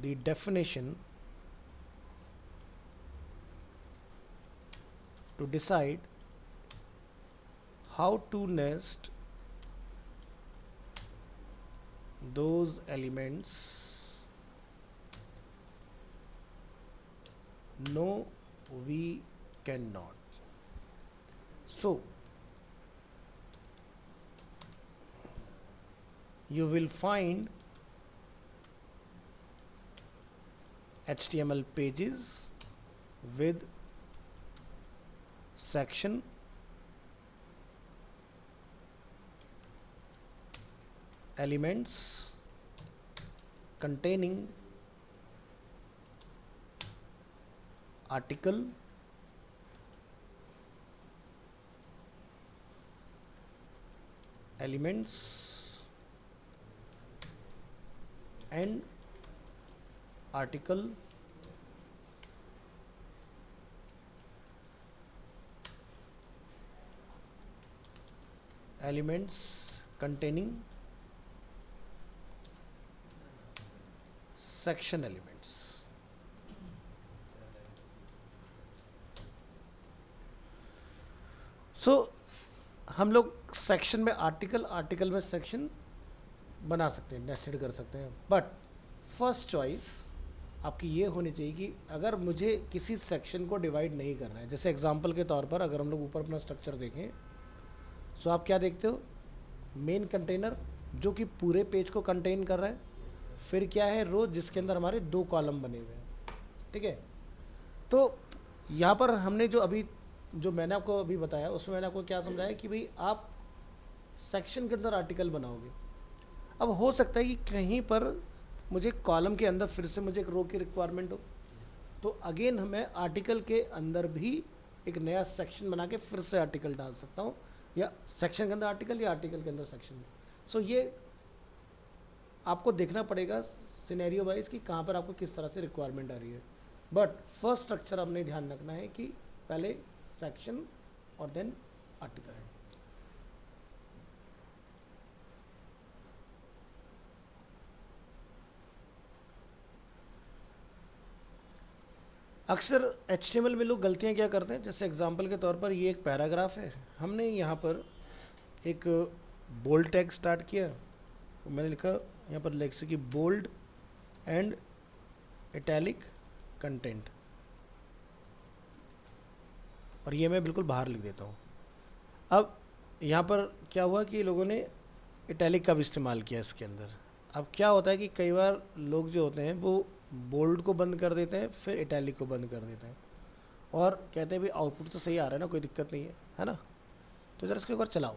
the definition to decide how to nest those elements? No, we cannot. So you will find HTML pages with section, elements containing article, elements and article, elements containing section elements. So हम लोग सेक्शन में आर्टिकल, आर्टिकल में सेक्शन बना सकते हैं, नेस्टेड कर सकते हैं। बट फर्स्ट चॉइस आपकी ये होनी चाहिए कि अगर मुझे किसी सेक्शन को डिवाइड नहीं करना है, जैसे एग्जांपल के तौर पर अगर हम लोग ऊपर अपना स्ट्रक्चर देखें, सो आप क्या देखते हो, मेन कंटेनर जो कि पूरे पेज को कंटेन कर रहा है, फिर क्या है, रो जिसके अंदर हमारे 2 कॉलम बने हुए हैं, ठीक है। तो यहाँ पर हमने जो अभी, जो मैंने आपको अभी बताया, उसमें मैंने आपको क्या समझाया कि भाई आप सेक्शन के अंदर आर्टिकल बनाओगे। अब हो सकता है कि कहीं पर मुझे कॉलम के अंदर फिर से मुझे एक रो की रिक्वायरमेंट हो, तो अगेन मैं आर्टिकल के अंदर भी एक नया सेक्शन बना के फिर से आर्टिकल डाल सकता हूँ, या सेक्शन के अंदर आर्टिकल या आर्टिकल के अंदर सेक्शन। सो ये आपको देखना पड़ेगा सिनेरियो वाइज कि कहाँ पर आपको किस तरह से रिक्वायरमेंट आ रही है। बट फर्स्ट स्ट्रक्चर हमने ध्यान रखना है कि पहले सेक्शन और देन आर्टिकल। अक्सर HTML में लोग गलतियाँ क्या करते हैं, जैसे एग्जांपल के तौर पर ये एक पैराग्राफ है, हमने यहाँ पर एक बोल्ड टैग स्टार्ट किया, तो मैंने लिखा यहाँ पर लिख कि बोल्ड एंड इटैलिक कंटेंट, और ये मैं बिल्कुल बाहर लिख देता हूँ। अब यहाँ पर क्या हुआ कि लोगों ने इटैलिक का भी इस्तेमाल किया इसके अंदर। अब क्या होता है कि कई बार लोग जो होते हैं वो बोल्ड को बंद कर देते हैं, फिर इटैलिक को बंद कर देते हैं, और कहते हैं भाई आउटपुट तो सही आ रहा है ना, कोई दिक्कत नहीं है ना। तो ज़रा इसको एक बार चलाओ,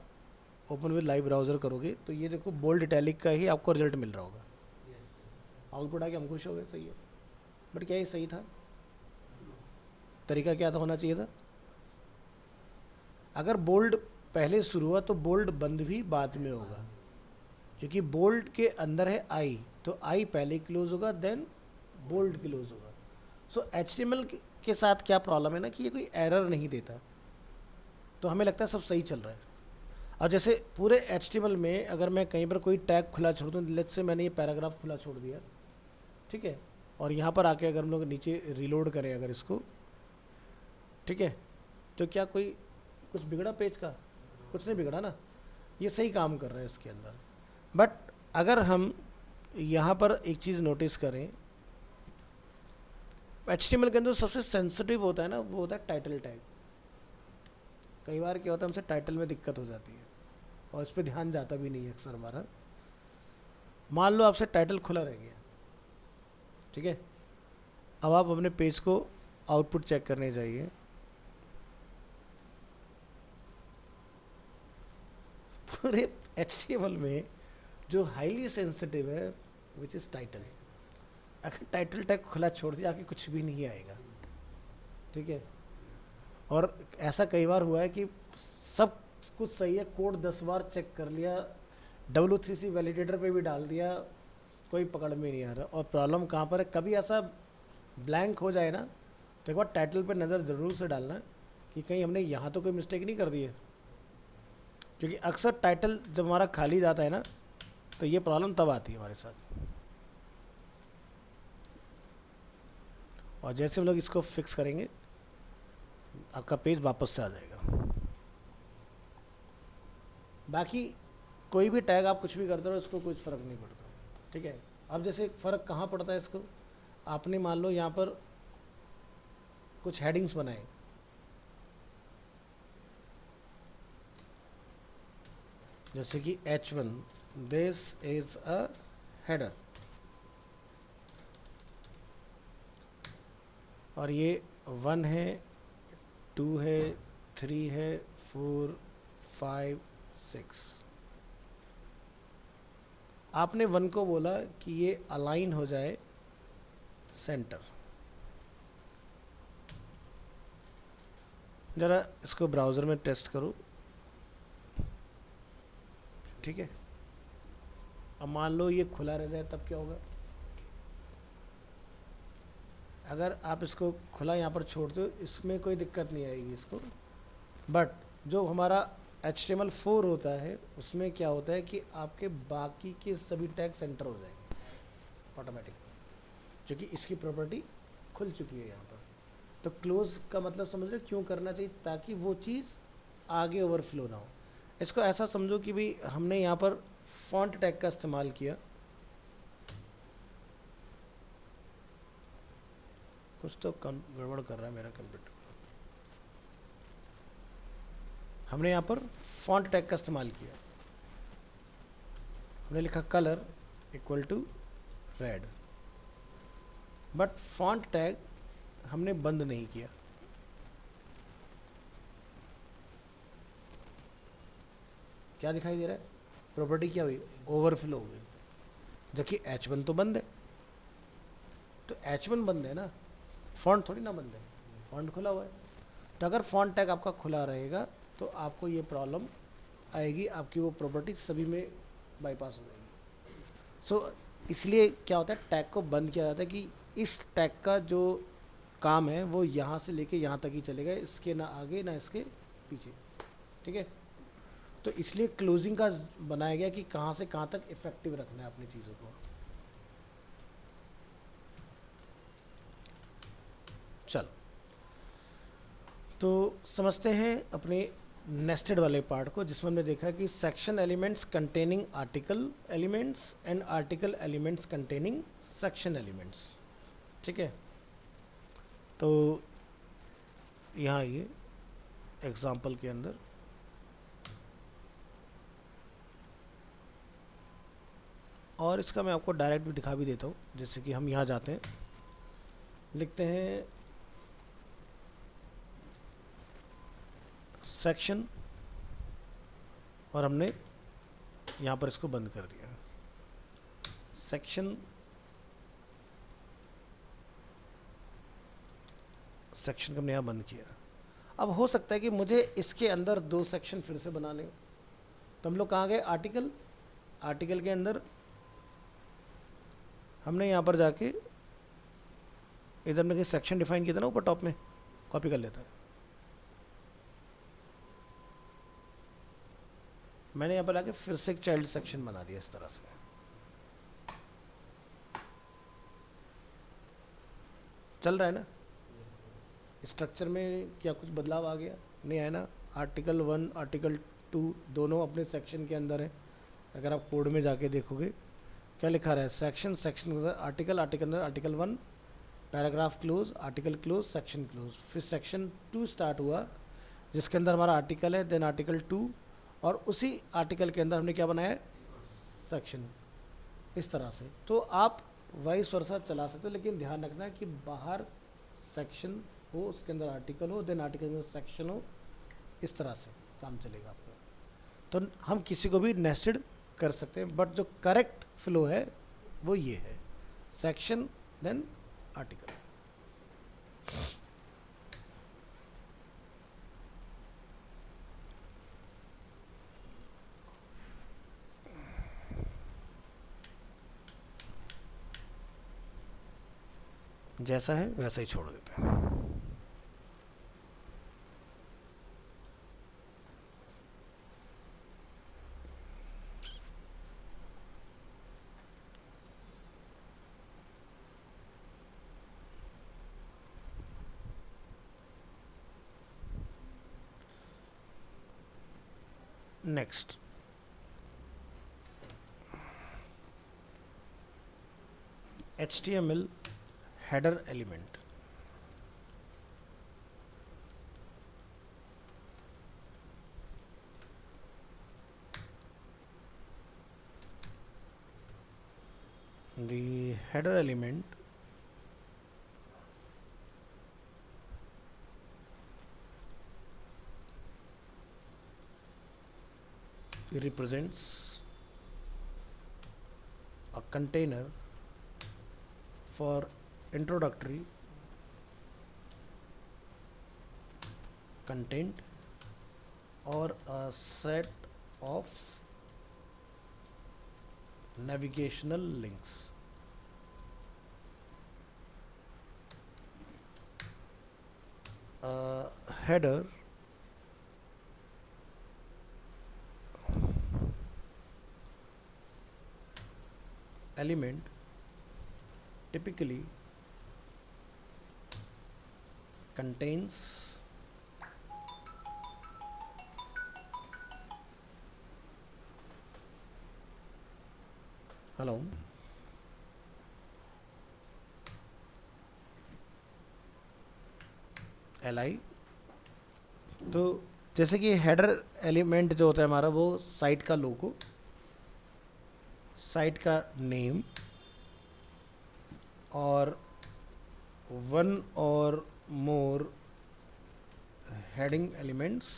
ओपन विद लाइव ब्राउज़र करोगे तो ये देखो बोल्ड इटैलिक का ही आपको रिजल्ट मिल रहा होगा। आउटपुट आके हम खुश हो गए, सही है। बट क्या ये सही था? तरीका क्या था, होना चाहिए था, अगर बोल्ड पहले शुरू हुआ तो बोल्ड बंद भी बाद में होगा, क्योंकि बोल्ड के अंदर है आई, तो आई पहले क्लोज होगा देन बोल्ड क्लोज होगा। सो HTML के साथ क्या प्रॉब्लम है ना कि ये कोई एरर नहीं देता, तो हमें लगता है सब सही चल रहा है। और जैसे पूरे HTML में अगर मैं कहीं पर कोई टैग खुला छोड़ दूँ, लेट्स से मैंने ये पैराग्राफ खुला छोड़ दिया, ठीक है, और यहाँ पर आके अगर हम लोग नीचे रिलोड करें अगर इसको, ठीक है, तो क्या कोई कुछ बिगड़ा पेज का? कुछ नहीं बिगड़ा ना, ये सही काम कर रहा है इसके अंदर। बट अगर हम यहाँ पर एक चीज़ नोटिस करें, HTML के अंदर सबसे सेंसिटिव होता है ना, वो होता है टाइटल टैग। कई बार क्या होता है, हमसे टाइटल में दिक्कत हो जाती है और इस पर ध्यान जाता भी नहीं है अक्सर हमारा। मान लो आपसे टाइटल खुला रह गया, ठीक है, अब आप अपने पेज को आउटपुट चेक करने जाइए, पूरे HTML में जो हाईली सेंसिटिव है विच इज़ टाइटल, अगर टाइटल टैग खुला छोड़ दिया आगे कुछ भी नहीं आएगा, ठीक है। और ऐसा कई बार हुआ है कि सब कुछ सही है, कोड 10 बार चेक कर लिया, W3C वैलिडेटर पे भी डाल दिया, कोई पकड़ में नहीं आ रहा। और प्रॉब्लम कहाँ पर है, कभी ऐसा ब्लैंक हो जाए ना तो एक बार टाइटल पर नज़र ज़रूर से डालना कि कहीं हमने यहाँ तो कोई मिस्टेक नहीं कर दी है, क्योंकि अक्सर टाइटल जब हमारा खाली जाता है ना तो ये प्रॉब्लम तब आती है हमारे साथ। और जैसे हम लोग इसको फिक्स करेंगे आपका पेज वापस से आ जाएगा। बाकी कोई भी टैग आप कुछ भी करते रहो, इसको कुछ फ़र्क नहीं पड़ता, ठीक है। अब जैसे फ़र्क कहाँ पड़ता है इसको, आपने मान लो यहाँ पर कुछ हेडिंग्स बनाए, जैसे कि H1 this is a header, और ये 1 है, 2 है, 3 है, 4, 5, 6। आपने 1 को बोला कि ये अलाइन हो जाए सेंटर। ज़रा इसको ब्राउज़र में टेस्ट करो, ठीक है। अब मान लो ये खुला रह जाए तब क्या होगा, अगर आप इसको खुला यहाँ पर छोड़ दो इसमें कोई दिक्कत नहीं आएगी इसको। बट जो हमारा HTML4 होता है उसमें क्या होता है कि आपके बाकी के सभी टैग सेंटर हो जाएंगे ऑटोमेटिक, क्योंकि इसकी प्रॉपर्टी खुल चुकी है यहाँ पर। तो क्लोज का मतलब समझ रहे क्यों करना चाहिए, ताकि वो चीज़ आगे ओवरफ्लो ना हो। इसको ऐसा समझो कि भाई हमने यहाँ पर फॉन्ट टैग का इस्तेमाल किया, कुछ तो गड़बड़ कर रहा है मेरा कंप्यूटर। हमने यहाँ पर फॉन्ट टैग का इस्तेमाल किया, हमने लिखा colour equal to red, but font tag हमने बंद नहीं किया। क्या दिखाई दे रहा है? प्रॉपर्टी क्या हुई? ओवरफ्लो हो गई, जबकि H1 तो बंद है। तो H1 बंद है ना, फॉन्ट थोड़ी ना बंद है, फॉन्ट खुला हुआ है। तो अगर फॉन्ट टैग आपका खुला रहेगा तो आपको ये प्रॉब्लम आएगी, आपकी वो प्रॉपर्टी सभी में बाईपास हो जाएगी। सो इसलिए क्या होता है, टैग को बंद किया जाता है कि इस टैग का जो काम है वो यहाँ से लेके यहाँ तक ही चलेगा, इसके ना आगे ना इसके पीछे। ठीक है, तो इसलिए क्लोजिंग का बनाया गया कि कहाँ से कहाँ तक इफेक्टिव रखना है अपनी चीज़ों को। चलो तो समझते हैं अपने नेस्टेड वाले पार्ट को, जिसमें हमने देखा कि section elements containing article elements and article elements containing section elements. ठीक है, तो यहाँ ये एग्जाम्पल के अंदर और इसका मैं आपको डायरेक्ट भी दिखा भी देता हूँ। जैसे कि हम यहाँ जाते हैं, लिखते हैं सेक्शन और हमने यहाँ पर इसको बंद कर दिया। सेक्शन को हमने यहाँ बंद किया। अब हो सकता है कि मुझे इसके अंदर दो सेक्शन फिर से बनाने हो, तो हम लोग कहाँ गए? आर्टिकल के अंदर हमने यहाँ पर जाके इधर में सेक्शन डिफाइन किया था ना, ऊपर टॉप में, कॉपी कर लेता है। मैंने यहाँ पर आके फिर से एक चाइल्ड सेक्शन बना दिया इस तरह से। चल रहा है ना? स्ट्रक्चर में क्या कुछ बदलाव आ गया? नहीं आया ना? आर्टिकल 1 आर्टिकल 2 दोनों अपने सेक्शन के अंदर है। अगर आप कोड में जाके देखोगे क्या लिखा रहा है? सेक्शन के अंदर आर्टिकल अंदर article 1, paragraph close, article close, section close. फिर सेक्शन 2 स्टार्ट हुआ जिसके अंदर हमारा आर्टिकल है, देन आर्टिकल 2, और उसी आर्टिकल के अंदर हमने क्या बनाया है? सेक्शन। इस तरह से तो आप वाइस वर्सा चला सकते हो, लेकिन ध्यान रखना है कि बाहर सेक्शन हो, उसके अंदर आर्टिकल हो, देन आर्टिकल के अंदर सेक्शन हो। इस तरह से काम चलेगा आपका। तो हम किसी को भी नेस्टेड कर सकते हैं, बट जो करेक्ट फ्लो है वो ये है, सेक्शन देन आर्टिकल। जैसा है वैसा ही छोड़ देते हैं। Next, HTML header element। The header element represents a container for introductory content or a set of navigational links। Header element typically contains hello. L I. तो जैसे कि हेडर एलिमेंट जो होता है हमारा, वो साइट का लोगो, साइट का नेम, और वन और मोर हेडिंग एलिमेंट्स।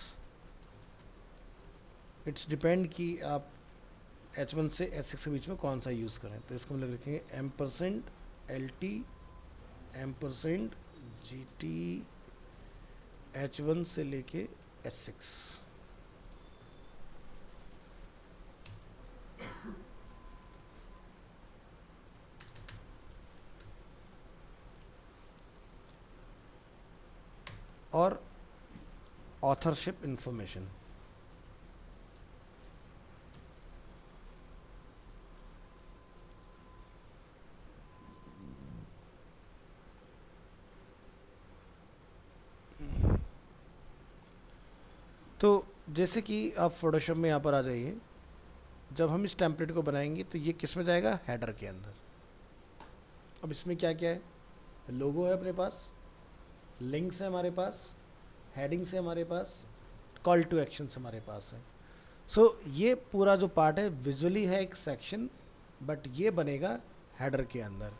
इट्स डिपेंड कि आप H1 से H6 के बीच में कौन सा यूज़ करें। तो इसको हम लोग लिखेंगे %LT %GT H1 से लेके H6। और ऑथरशिप इंफॉर्मेशन। तो जैसे कि आप फोटोशॉप में यहाँ पर आ जाइए, जब हम इस टेम्पलेट को बनाएंगे तो ये किस में जाएगा, हेडर के अंदर। अब इसमें क्या क्या है, लोगो है अपने पास, लिंक्स है हमारे पास, हेडिंग्स है हमारे पास, कॉल टू एक्शंस हमारे पास है। सो ये पूरा जो पार्ट है विजुअली है एक सेक्शन, बट ये बनेगा हेडर के अंदर।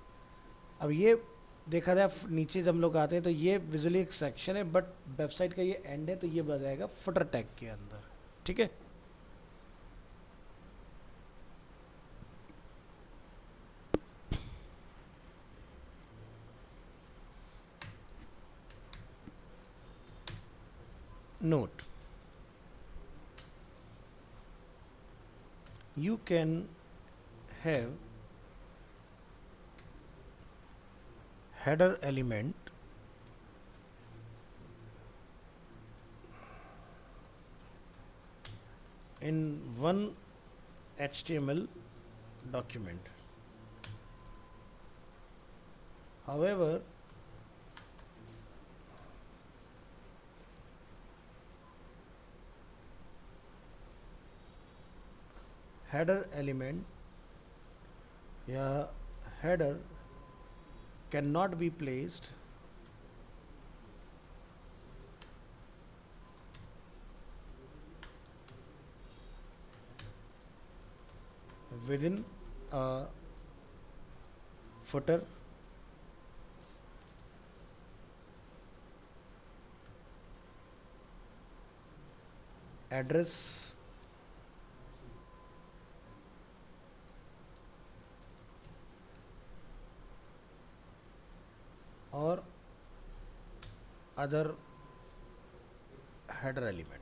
अब ये देखा जाए नीचे जब हम लोग आते हैं तो ये विजुअली एक सेक्शन है, बट वेबसाइट का ये एंड है, तो ये बन जाएगा फुटर टैग के अंदर। ठीक है। Note, you can have header element in one HTML document. However, header element या header cannot be placed within a footer, address, और other header element.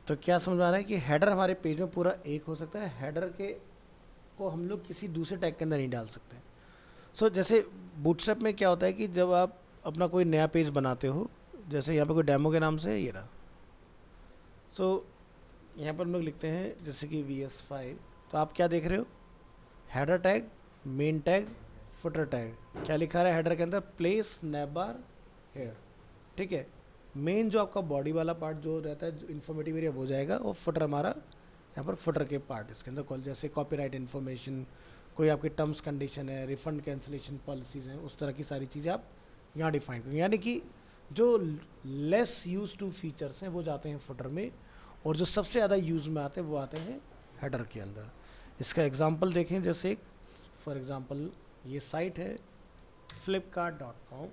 तो क्या समझ आ रहा है कि हेडर हमारे पेज में पूरा एक हो सकता है, हेडर के को हम लोग किसी दूसरे टैग के अंदर नहीं डाल सकते। सो जैसे बूटस्ट्रैप में क्या होता है कि जब आप अपना कोई नया पेज बनाते हो, जैसे यहाँ पे कोई डेमो के नाम से है ये रहा, सो यहाँ पर हम लोग लिखते हैं जैसे कि VS5, तो आप क्या देख रहे हो, header tag, main tag, footer tag. क्या लिखा रहा है हेडर के अंदर, प्लेस नैब बार हेयर। ठीक है। मेन जो आपका बॉडी वाला पार्ट जो रहता है, जो इन्फॉर्मेटिव एरिया, वो जाएगा, और फुटर हमारा यहाँ पर फुटर के पार्ट इसके अंदर कॉल, जैसे कॉपीराइट इन्फॉर्मेशन, कोई आपकी टर्म्स कंडीशन है, रिफंड कैंसिलेशन पॉलिसीज़ हैं, उस तरह की सारी चीज़ें आप यहाँ डिफाइन करेंगे। यानी कि जो लेस यूज टू फीचर्स हैं वो जाते हैं फुटर में, और जो सबसे ज़्यादा यूज़ में आते हैं वो आते हैं हेडर के अंदर। इसका एग्जांपल देखें, जैसे फॉर एग्जांपल ये साइट है flipkart.com।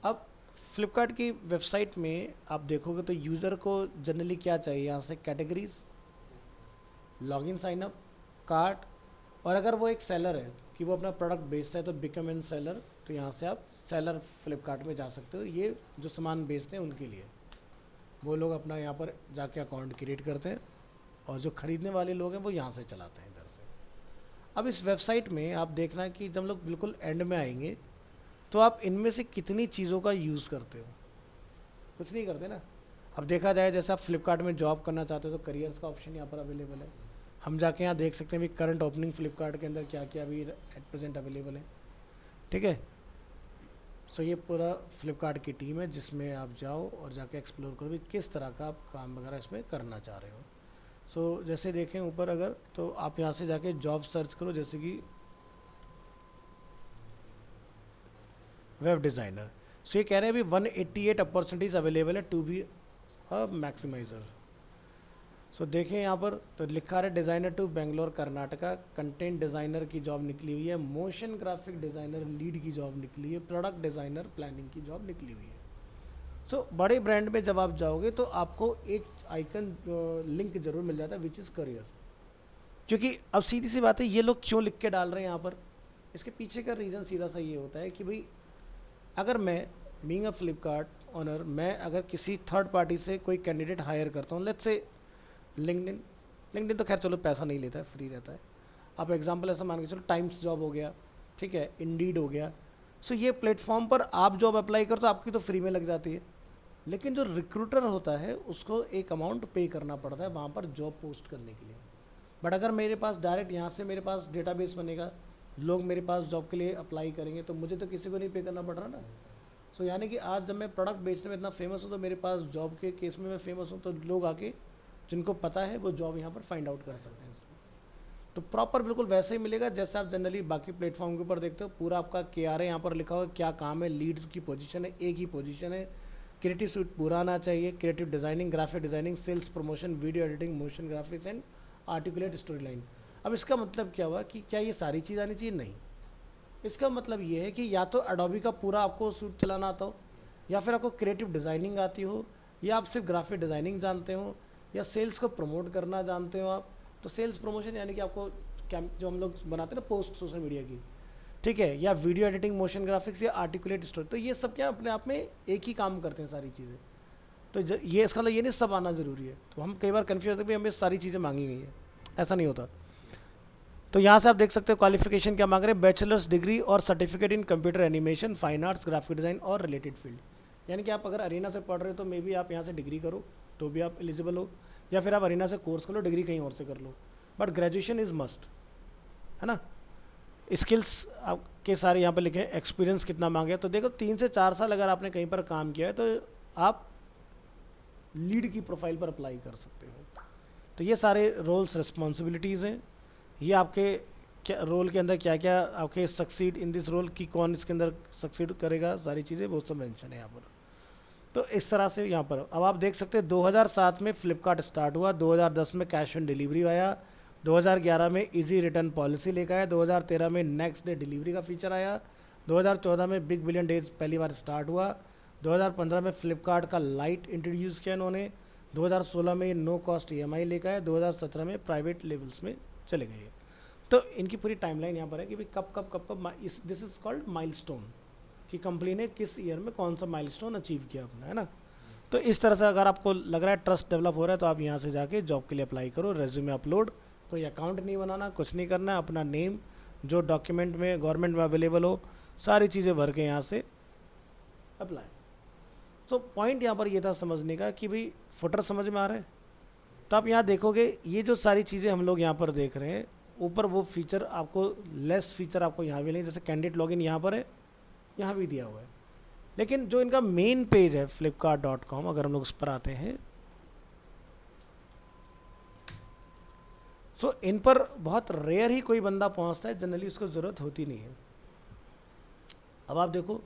अब फ्लिपकार्ट की वेबसाइट में आप देखोगे तो यूज़र को जनरली क्या चाहिए, यहाँ से कैटेगरीज, लॉगिन, साइनअप, कार्ट, और अगर वो एक सेलर है कि वो अपना प्रोडक्ट बेचता है तो बिकम एन सेलर, तो यहाँ से आप सेलर फ्लिपकार्ट में जा सकते हो। ये जो सामान बेचते हैं उनके लिए, वो लोग अपना यहाँ पर जाके अकाउंट क्रिएट करते हैं, और जो ख़रीदने वाले लोग हैं वो यहाँ से चलाते हैं इधर से। अब इस वेबसाइट में आप देखना कि जब लोग बिल्कुल एंड में आएंगे तो आप इनमें से कितनी चीज़ों का यूज़ करते हो, कुछ नहीं करते ना। अब देखा जाए जैसे आप फ्लिपकार्ट में जॉब करना चाहते हो तो करियर्स का ऑप्शन यहाँ पर अवेलेबल है। हम जाके यहाँ देख सकते हैं भी करंट ओपनिंग फ्लिपकार्ट के अंदर क्या क्या अभी एट प्रेजेंट अवेलेबल है। ठीक है। सो ये पूरा फ्लिपकार्ट की टीम है जिसमें आप जाओ और जाके एक्सप्लोर करो भी किस तरह का आप काम वगैरह इसमें करना चाह रहे हो। सो जैसे देखें ऊपर अगर, तो आप यहाँ से जाके जॉब सर्च करो, जैसे कि वेब डिज़ाइनर। सो ये कह रहे हैं अभी 188 अपॉर्चुनिटीज़ अवेलेबल है to be a maximiser. So देखें यहाँ पर तो लिखा है designer to Bangalore Karnataka, content designer की जॉब निकली हुई है, मोशन ग्राफिक डिज़ाइनर लीड की जॉब निकली है, प्रोडक्ट डिज़ाइनर प्लानिंग की जॉब निकली हुई है। सो बड़े ब्रांड में जब आप जाओगे तो आपको एक आइकन लिंक जरूर मिल जाता है विच इज़ करियर। क्योंकि अब सीधी सी बात है, ये लोग क्यों लिख के डाल रहे हैं यहाँ पर, इसके पीछे का रीज़न सीधा सा ये होता है कि भाई अगर मैं बीइंग अ फ्लिपकार्ट ओनर, मैं अगर किसी थर्ड पार्टी से कोई कैंडिडेट हायर करता हूँ, लेट्स से लिंक्डइन, लिंक्डइन तो खैर चलो पैसा नहीं लेता है, फ्री रहता है। आप एग्जांपल ऐसा मान के चलो टाइम्स जॉब हो गया, ठीक है, इंडीड हो गया। सो ये प्लेटफॉर्म पर आप जॉब अप्लाई करते हो आपकी तो फ्री में लग जाती है, लेकिन जो रिक्रूटर होता है उसको एक अमाउंट पे करना पड़ता है वहाँ पर जॉब पोस्ट करने के लिए। बट अगर मेरे पास डायरेक्ट यहाँ से मेरे पास डेटाबेस बनेगा, लोग मेरे पास जॉब के लिए अप्लाई करेंगे, तो मुझे तो किसी को नहीं पे करना पड़ रहा ना। सो यानी कि आज जब मैं प्रोडक्ट बेचने में इतना फेमस हूँ, तो मेरे पास जॉब के केस में मैं फेमस हूँ, तो लोग आके जिनको पता है वो जॉब यहाँ पर फाइंड आउट कर सकते हैं। तो प्रॉपर बिल्कुल वैसे ही मिलेगा जैसे आप जनरली बाकी प्लेटफॉर्म के ऊपर देखते हो, पूरा आपका KRA यहाँ पर लिखा हुआ, क्या काम है, लीड की पोजीशन है, एक ही पोजीशन है, क्रिएटिव सूट पूरा आना चाहिए, creative designing, graphic designing, sales promotion, video editing, motion graphics and articulate storyline. अब इसका मतलब क्या हुआ कि क्या ये सारी चीज़ आनी चाहिए? नहीं। इसका मतलब ये है कि या तो एडोबी का पूरा आपको सूट चलाना आता हो, या फिर आपको क्रिएटिव डिज़ाइनिंग आती हो, या आप सिर्फ ग्राफिक डिज़ाइनिंग जानते हो, या सेल्स को प्रमोट करना जानते हो आप। तो सेल्स प्रमोशन यानी कि आपको क्या जो हम लोग बनाते हैं ना पोस्ट सोशल मीडिया की, ठीक है, या वीडियो एडिटिंग, मोशन ग्राफिक्स या आर्टिकुलेट स्टोरी, तो ये सब क्या अपने आप में एक ही काम करते हैं सारी चीज़ें। तो ये इसका मतलब ये नहीं सब आना ज़रूरी है। तो हम कई बार कन्फ्यूज होते हैं हमें सारी चीज़ें मांगी गई है, ऐसा नहीं होता। तो यहाँ से आप देख सकते हो क्वालिफिकेशन क्या मांग रहे हैं, बैचलर्स डिग्री और certificate in computer animation, fine arts, graphic design और रिलेटेड फील्ड। यानी कि आप अगर अरीना से पढ़ रहे हो तो मे बी आप यहाँ से डिग्री करो तो भी आप एलिजिबल हो, या फिर आप अरीना से कोर्स कर लो, डिग्री कहीं और से कर लो, बट ग्रेजुएशन इज़ मस्ट, है ना। स्किल्स आपके सारे यहाँ पर लिखे हैं, एक्सपीरियंस कितना मांगे, तो देखो 3 से 4 साल अगर आपने कहीं पर काम किया है तो आप लीड की प्रोफाइल पर अप्लाई कर सकते हो। तो ये सारे रोल्स रिस्पॉन्सिबिलिटीज़ हैं, ये आपके क्या रोल के अंदर क्या क्या आपके सक्सीड इन दिस रोल की, कौन इसके अंदर सक्सीड करेगा, सारी चीज़ें वो सब मेंशन है यहाँ पर। तो इस तरह से यहाँ पर अब आप देख सकते हैं 2007 में फ्लिपकार्ट स्टार्ट हुआ, 2010 में कैश ऑन डिलीवरी आया, 2011 में इजी रिटर्न पॉलिसी लेकर आया, 2013 में नेक्स्ट डे डिलीवरी का फीचर आया, 2014 में बिग बिलियन डेज पहली बार स्टार्ट हुआ, 2015 में फ्लिपकार्ट का लाइट इंट्रोड्यूस किया इन्होंने, 2016 में नो कॉस्ट EMI लेकर आया, 2017 में प्राइवेट लेवल्स में चले गए। तो इनकी पूरी टाइमलाइन यहाँ पर है कि भाई कब दिस इज़ कॉल्ड माइलस्टोन, कि कंपनी ने किस ईयर में कौन सा माइलस्टोन अचीव किया अपना, है ना। तो इस तरह से अगर आपको लग रहा है ट्रस्ट डेवलप हो रहा है तो आप यहाँ से जाके जॉब के लिए अप्लाई करो, रेज्यूमे अपलोड, कोई अकाउंट नहीं बनाना, कुछ नहीं करना, अपना नेम जो डॉक्यूमेंट में गवर्नमेंट में अवेलेबल हो सारी चीज़ें भर के यहाँ से अप्लाई। तो पॉइंट यहाँ पर ये था समझने का कि भाई फुटर समझ में आ रहा है। तो आप यहाँ देखोगे ये जो सारी चीज़ें हम लोग यहाँ पर देख रहे हैं, ऊपर वो फीचर आपको लेस फीचर आपको यहाँ भी नहीं, जैसे कैंडिडेट लॉगिन यहाँ पर है, यहाँ भी दिया हुआ है, लेकिन जो इनका मेन पेज है flipkart.com, अगर हम लोग उस पर आते हैं सो इन पर बहुत रेयर ही कोई बंदा पहुँचता है, जनरली उसको ज़रूरत होती नहीं है। अब आप देखो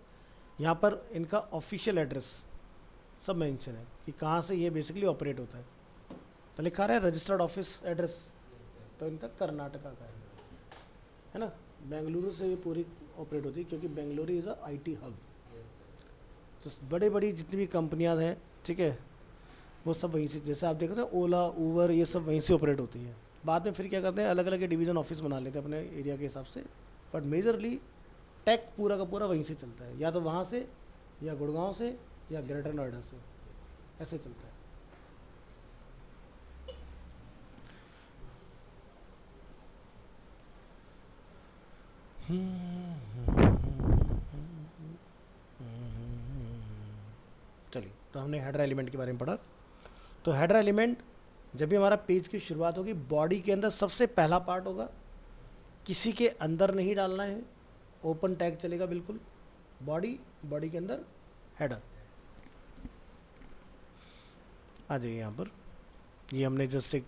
यहाँ पर इनका ऑफिशियल एड्रेस सब मेंशन है कि कहाँ से ये बेसिकली ऑपरेट होता है। तो लिखा रहा है रजिस्टर्ड ऑफिस एड्रेस, तो इनका कर्नाटका का है ना, बेंगलुरु से ये पूरी ऑपरेट होती है क्योंकि Bengaluru is a IT hub. तो बड़ी बड़ी जितनी भी कंपनियां हैं, ठीक है, वो सब वहीं से, जैसे आप देख रहे हैं ओला, ऊबर, ये सब वहीं से ऑपरेट होती है। बाद में फिर क्या करते हैं, अलग अलग डिवीज़न ऑफिस बना लेते हैं अपने एरिया के हिसाब से, बट मेजरली टेक पूरा का पूरा वहीं से चलता है, या तो वहाँ से, या गुड़गांव से, या ग्रेटर नोएडा से, ऐसे चलता है। चलिए, तो हमने हेडर एलिमेंट के बारे में पढ़ा। तो हेडर एलिमेंट जब भी हमारा पेज की शुरुआत होगी, बॉडी के अंदर सबसे पहला पार्ट होगा, किसी के अंदर नहीं डालना है, ओपन टैग चलेगा बिल्कुल, बॉडी, बॉडी के अंदर हेडर। आ जाइए यहाँ पर, ये हमने जस्ट एक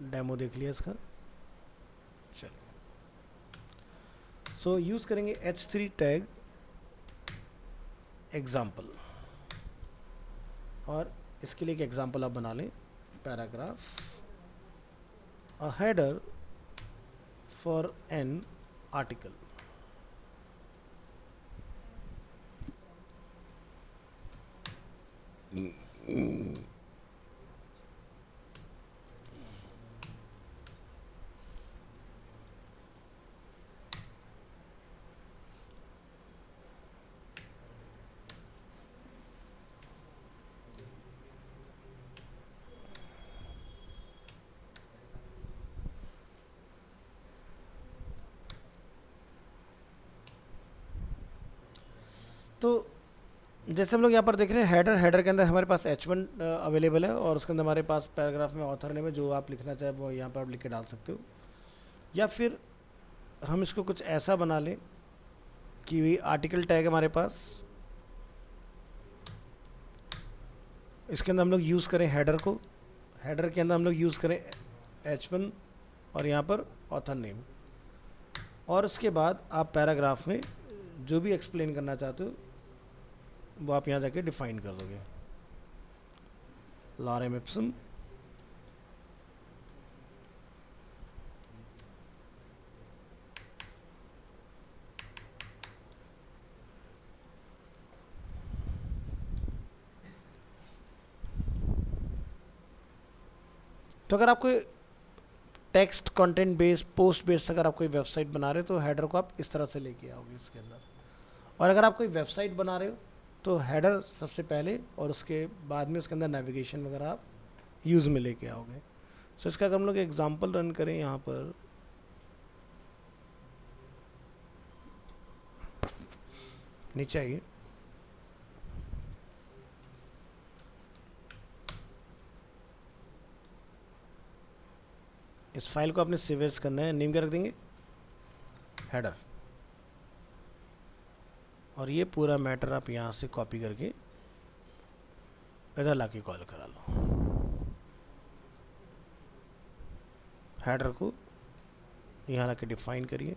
डेमो देख लिया इसका। चलो, सो यूज़ करेंगे H3 टैग एग्जाम्पल, और इसके लिए एक एग्जाम्पल आप बना लें, paragraph, a header for an article. तो जैसे हम लोग यहाँ पर देख रहे हैं, हेडर, हेडर के अंदर हमारे पास H1 अवेलेबल है, और उसके अंदर हमारे पास पैराग्राफ में ऑथर नेम है, जो आप लिखना चाहे वो यहाँ पर आप लिख के डाल सकते हो। या फिर हम इसको कुछ ऐसा बना लें कि आर्टिकल टैग हमारे पास, इसके अंदर हम लोग यूज़ करें हेडर को, हेडर के अंदर हम लोग यूज़ करें H1 और यहाँ पर ऑथर नेम, और उसके बाद आप पैराग्राफ में जो भी एक्सप्लेन करना चाहते हो वो आप यहाँ जाके डिफाइन कर दोगे। लॉरेम इप्सम, तो अगर आपको text content based, post based अगर आप कोई वेबसाइट बना रहे हो तो हेडर को आप इस तरह से लेके आओगे इसके अंदर। और अगर आप कोई वेबसाइट बना रहे हो तो हेडर सबसे पहले, और उसके बाद में उसके अंदर नेविगेशन वगैरह आप यूज़ में लेके आओगे। सो इसका अगर हम लोग एग्जांपल रन करें यहाँ पर, नीचे आइए, इस फाइल को आपने सेव एज करना है, नेम क्या रख देंगे, हेडर, और ये पूरा मैटर आप यहाँ से कॉपी करके इधर लाके कॉल करा लो। हेडर को यहाँ लाके डिफाइन करिए,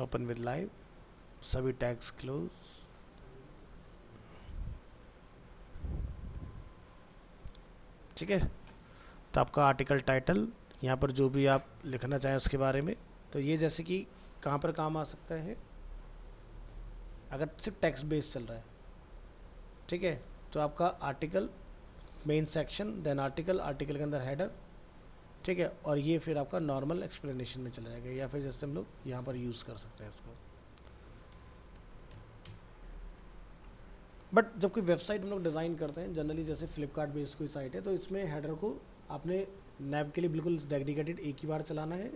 ओपन विद लाइव, सभी टैग्स क्लोज, ठीक है। तो आपका आर्टिकल टाइटल, यहाँ पर जो भी आप लिखना चाहें उसके बारे में, तो ये जैसे कि कहाँ पर काम आ सकता है, अगर सिर्फ टेक्स्ट बेस्ड चल रहा है, ठीक है, तो आपका article main section, then article, article के अंदर हेडर, ठीक है, और ये फिर आपका नॉर्मल एक्सप्लेनेशन में चला जाएगा, या फिर जैसे हम लोग यहाँ पर यूज़ कर सकते हैं इसको। बट जब कोई वेबसाइट हम लोग डिज़ाइन करते हैं जनरली, जैसे फ्लिपकार्ट बेस्ड कोई साइट है, तो इसमें हेडर को आपने नैब के लिए बिल्कुल डेडिकेटेड एक ही बार चलाना है,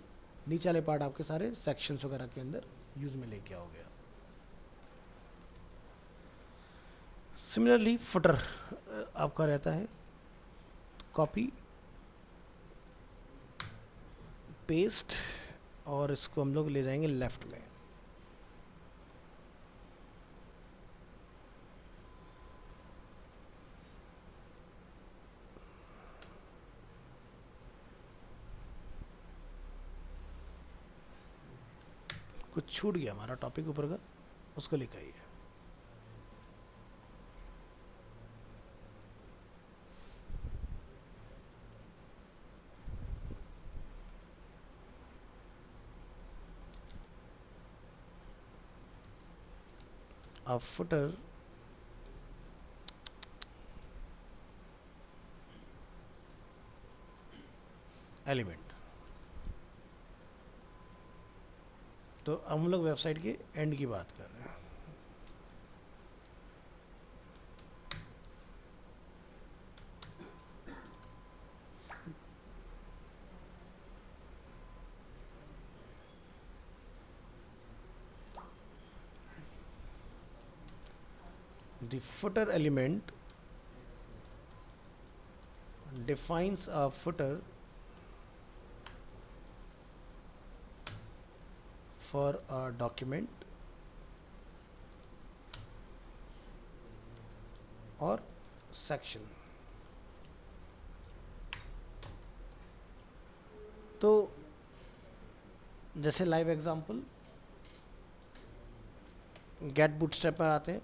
नीचे वाले पार्ट आपके सारे सेक्शंस वगैरह के अंदर यूज़ में लेके आओगे। सिमिलरली फुटर आपका रहता है कॉपी पेस्ट, और इसको हम लोग ले जाएंगे लेफ्ट में। कुछ छूट गया हमारा टॉपिक ऊपर का, उसको लेकर आइए। अब फुटर एलिमेंट, तो हम लोग वेबसाइट के एंड की बात कर रहे हैं। The footer element defines a footer for a document or section. तो जैसे लाइव एग्जांपल गेट बूटस्ट्रैप पर आते हैं,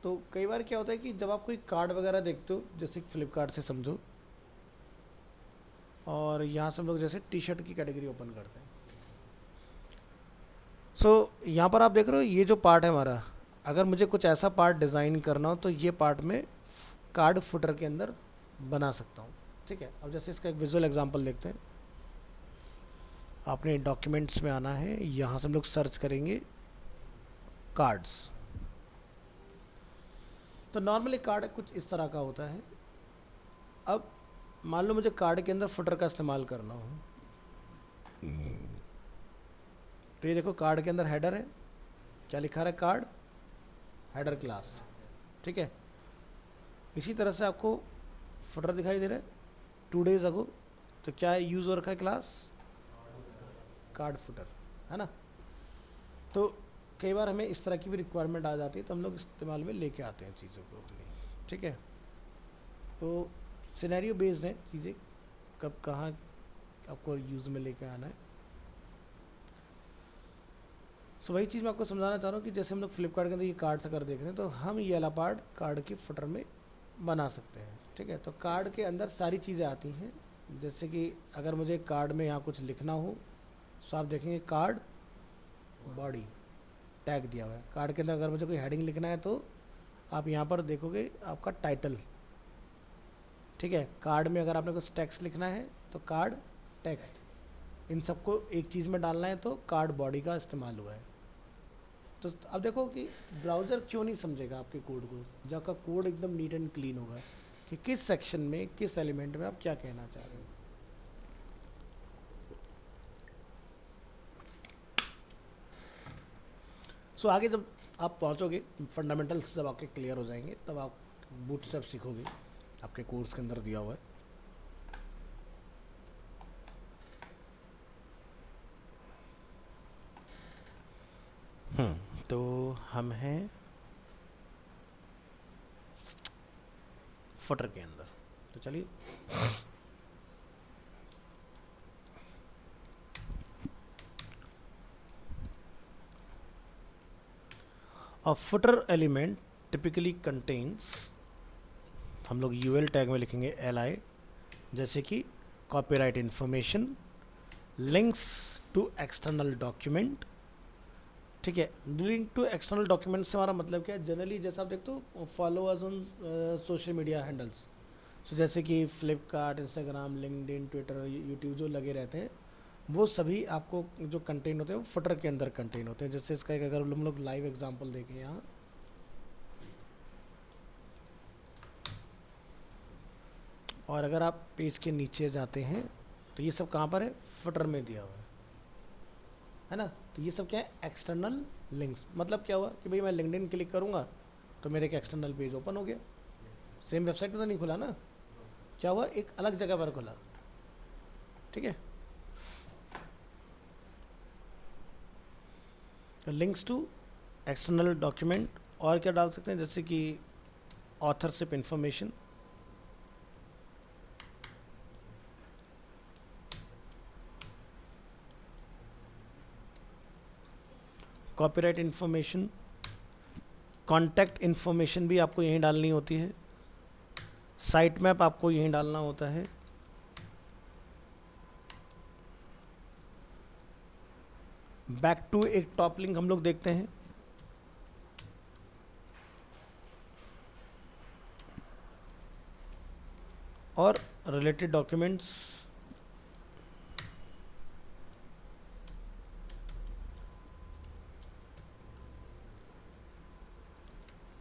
तो कई बार क्या होता है कि जब आप कोई कार्ड वगैरह देखते हो, जैसे फ्लिपकार्ट से समझो, और यहाँ से हम लोग जैसे टी शर्ट की कैटेगरी ओपन करते हैं। सो यहाँ पर आप देख रहे हो ये जो पार्ट है हमारा, अगर मुझे कुछ ऐसा पार्ट डिज़ाइन करना हो तो ये पार्ट में कार्ड फुटर के अंदर बना सकता हूँ। ठीक है, अब जैसे इसका एक विजुअल एग्जांपल देखते हैं। आपने डॉक्यूमेंट्स में आना है, यहाँ से हम लोग सर्च करेंगे कार्ड्स। तो नॉर्मली कार्ड कुछ इस तरह का होता है। अब मान लो मुझे कार्ड के अंदर फुटर का इस्तेमाल करना हो, तो ये देखो कार्ड के अंदर हेडर है, क्या लिखा है, कार्ड हेडर क्लास। ठीक है, इसी तरह से आपको फुटर दिखाई दे रहा है 2 days अगो, तो क्या यूज़ हो रखा है क्लास कार्ड फुटर, है ना। तो कई बार हमें इस तरह की भी रिक्वायरमेंट आ जाती है, तो हम लोग इस्तेमाल में लेके आते हैं चीज़ों को अपनी। ठीक है, तो सिनेरियो बेस्ड है चीज़ें, कब कहाँ आपको यूज़ में लेके आना है। सो वही चीज़ मैं आपको समझाना चाह रहा हूँ कि जैसे हम लोग फ्लिपकार्ट के अंदर ये कार्ड्स अगर देख रहे हैं, तो हम ये वाला पार्ट कार्ड के फुटर में बना सकते हैं। ठीक है, तो कार्ड के अंदर सारी चीज़ें आती हैं। जैसे कि अगर मुझे कार्ड में यहाँ कुछ लिखना हो, तो आप देखेंगे कार्ड बॉडी टैग दिया हुआ है। कार्ड के अंदर अगर मुझे कोई हेडिंग लिखना है तो आप यहाँ पर देखोगे आपका टाइटल। ठीक है, कार्ड में अगर आपने कुछ टेक्स्ट लिखना है तो कार्ड टेक्स्ट, इन सबको एक चीज़ में डालना है तो कार्ड बॉडी का इस्तेमाल हुआ है। तो अब देखो कि ब्राउज़र क्यों नहीं समझेगा आपके कोड को, जब आपका कोड एकदम नीट एंड क्लीन होगा कि किस सेक्शन में किस एलिमेंट में आप क्या कहना चाह रहे हो। सो आगे जब आप पहुंचोगे, फंडामेंटल्स जब आपके क्लियर हो जाएंगे, तब आप बूटस्ट्रैप सीखोगे, आपके कोर्स के अंदर दिया हुआ है। तो हम हैं फुटर के अंदर, तो चलिए a footer element typically contains, हम लोग यूएल टैग में लिखेंगे LI, जैसे कि copyright information, links to external document. ठीक है, लिंक टू एक्सटर्नल डॉक्यूमेंट से हमारा मतलब क्या है, जनरली जैसा आप देखते हो followers on social media handles, so जैसे कि Flipkart, Instagram, LinkedIn, Twitter, YouTube जो लगे रहते हैं, वो सभी आपको जो कंटेंट होते हैं वो फुटर के अंदर कंटेंट होते हैं। जैसे इसका एक अगर हम लोग लाइव एग्जांपल देखें यहाँ, और अगर आप पेज के नीचे जाते हैं तो ये सब कहाँ पर है, फुटर में दिया हुआ है ना। तो ये सब क्या है, एक्सटर्नल लिंक्स। मतलब क्या हुआ कि भाई मैं लिंक्डइन क्लिक करूँगा तो मेरे एक एक्सटर्नल पेज ओपन हो गया, सेम वेबसाइट में तो नहीं खुला ना, क्या हुआ, एक अलग जगह पर खुला। ठीक है, लिंक्स टू एक्सटर्नल डॉक्यूमेंट, और क्या डाल सकते हैं, जैसे कि authorship information, copyright information, contact information भी आपको यहीं डालनी होती है, साइट मैप आपको यहीं डालना होता है, बैक टू एक टॉप लिंक हम लोग देखते हैं, और related documents.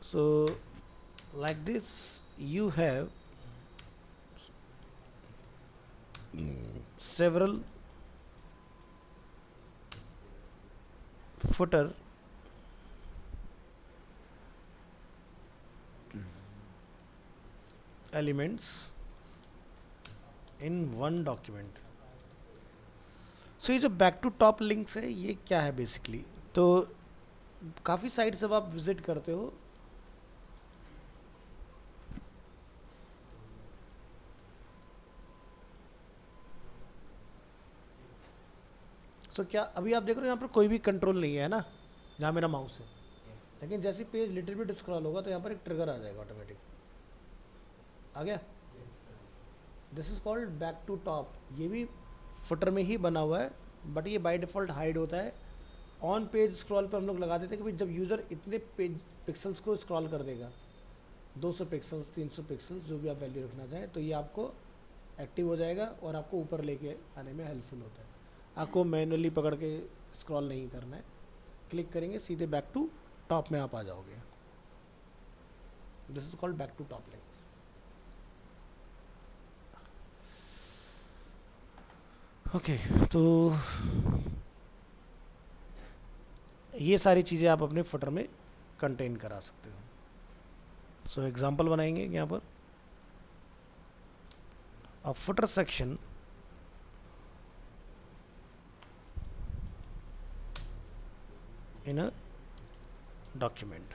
So like this you have several footer elements in one document. So ये जो बैक टू टॉप लिंक्स है ये क्या है बेसिकली? तो काफ़ी साइट्स जब आप विजिट करते हो तो क्या अभी आप देख रहे हो यहाँ पर कोई भी कंट्रोल नहीं है ना, जहाँ मेरा माउस है, लेकिन जैसे पेज लिटिल बिट स्क्रॉल होगा तो यहाँ पर एक ट्रिगर आ जाएगा ऑटोमेटिक। आ गया? This is called back to top. ये भी फुटर में ही बना हुआ है, बट ये बाय डिफ़ॉल्ट हाइड होता है। ऑन पेज स्क्रॉल पर हम लोग लगा देते हैं कि भाई जब यूज़र इतने पेज पिक्सल्स को स्क्रॉल कर देगा, 200 पिक्सल्स 300 पिक्सल्स जो भी आप वैल्यू रखना चाहें, तो ये आपको एक्टिव हो जाएगा और आपको ऊपर लेके आने में हेल्पफुल होता है। आपको मैनुअली पकड़ के स्क्रॉल नहीं करना है, क्लिक करेंगे सीधे बैक टू टॉप में आप आ जाओगे। This is called back to top links. Okay, तो ये सारी चीज़ें आप अपने फुटर में कंटेन करा सकते हो। सो एग्जांपल बनाएंगे यहाँ पर, a footer section in a document.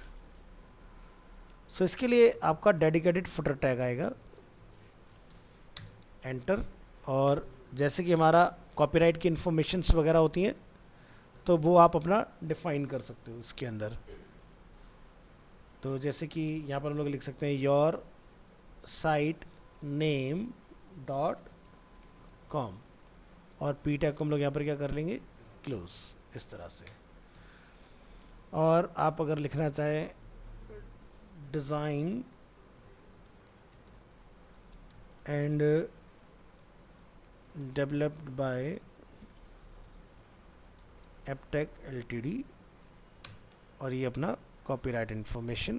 So इसके लिए आपका डेडिकेटेड फुटर टैग आएगा, एंटर। और जैसे कि हमारा कॉपीराइट की इंफॉर्मेशंस वगैरह होती हैं तो वो आप अपना डिफाइन कर सकते हो इसके अंदर। तो जैसे कि यहाँ पर हम लोग लिख सकते हैं your site name dot com, और पी टैग को हम लोग यहाँ पर क्या कर लेंगे, क्लोज, इस तरह से। और आप अगर लिखना चाहें design and developed by Aptech LTD, और ये अपना कॉपीराइट इन्फॉर्मेशन,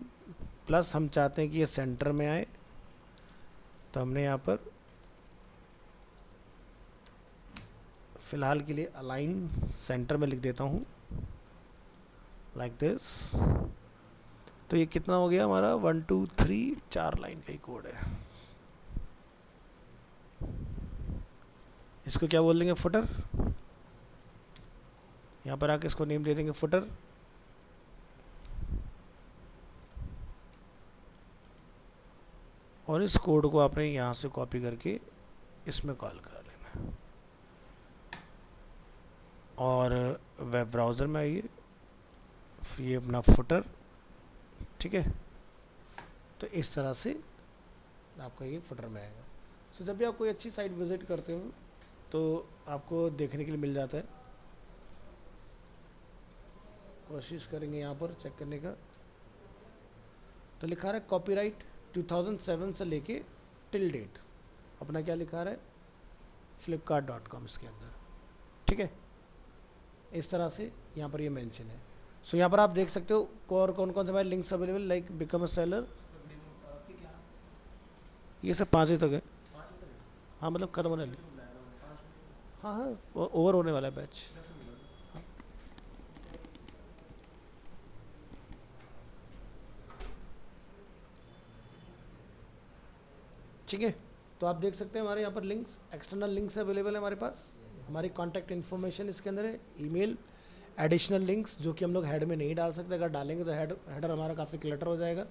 प्लस हम चाहते हैं कि ये सेंटर में आए, तो हमने यहाँ पर फ़िलहाल के लिए अलाइन सेंटर में लिख देता हूँ, लाइक दिस। तो ये कितना हो गया हमारा, 1 2 3 4 लाइन का ही कोड है। इसको क्या बोल देंगे, फुटर। यहाँ पर आके इसको नेम दे देंगे फुटर। और इस कोड को आपने यहाँ से कॉपी करके इसमें कॉल करा लेना। और वेब ब्राउज़र में आइए, ये अपना फुटर, ठीक है। तो इस तरह से आपका ये फुटर में आएगा। सो जब भी आप कोई अच्छी साइट विज़िट करते हो तो आपको देखने के लिए मिल जाता है। कोशिश करेंगे यहाँ पर चेक करने का, तो लिखा रहा है कॉपीराइट 2007 से लेके टिल डेट, अपना क्या लिखा रहा है, flipkart.com इसके अंदर, ठीक है। इस तरह से यहाँ पर ये मेंशन है। सो यहाँ पर आप देख सकते हो और कौन कौन से हमारे links available, like become a seller, ये सब 5 ही तक है। हाँ मतलब खत्म होने वाली, हाँ हाँ ओवर होने वाला है बैच। ठीक है, तो आप देख सकते हैं हमारे यहाँ पर लिंक्स, एक्सटर्नल लिंक्स अवेलेबल है हमारे पास। हमारी कॉन्टैक्ट इन्फॉर्मेशन इसके अंदर है, ईमेल, एडिशनल लिंक्स जो कि हम लोग हेड में नहीं डाल सकते, अगर डालेंगे तो हेडर हमारा काफ़ी क्लटर हो जाएगा।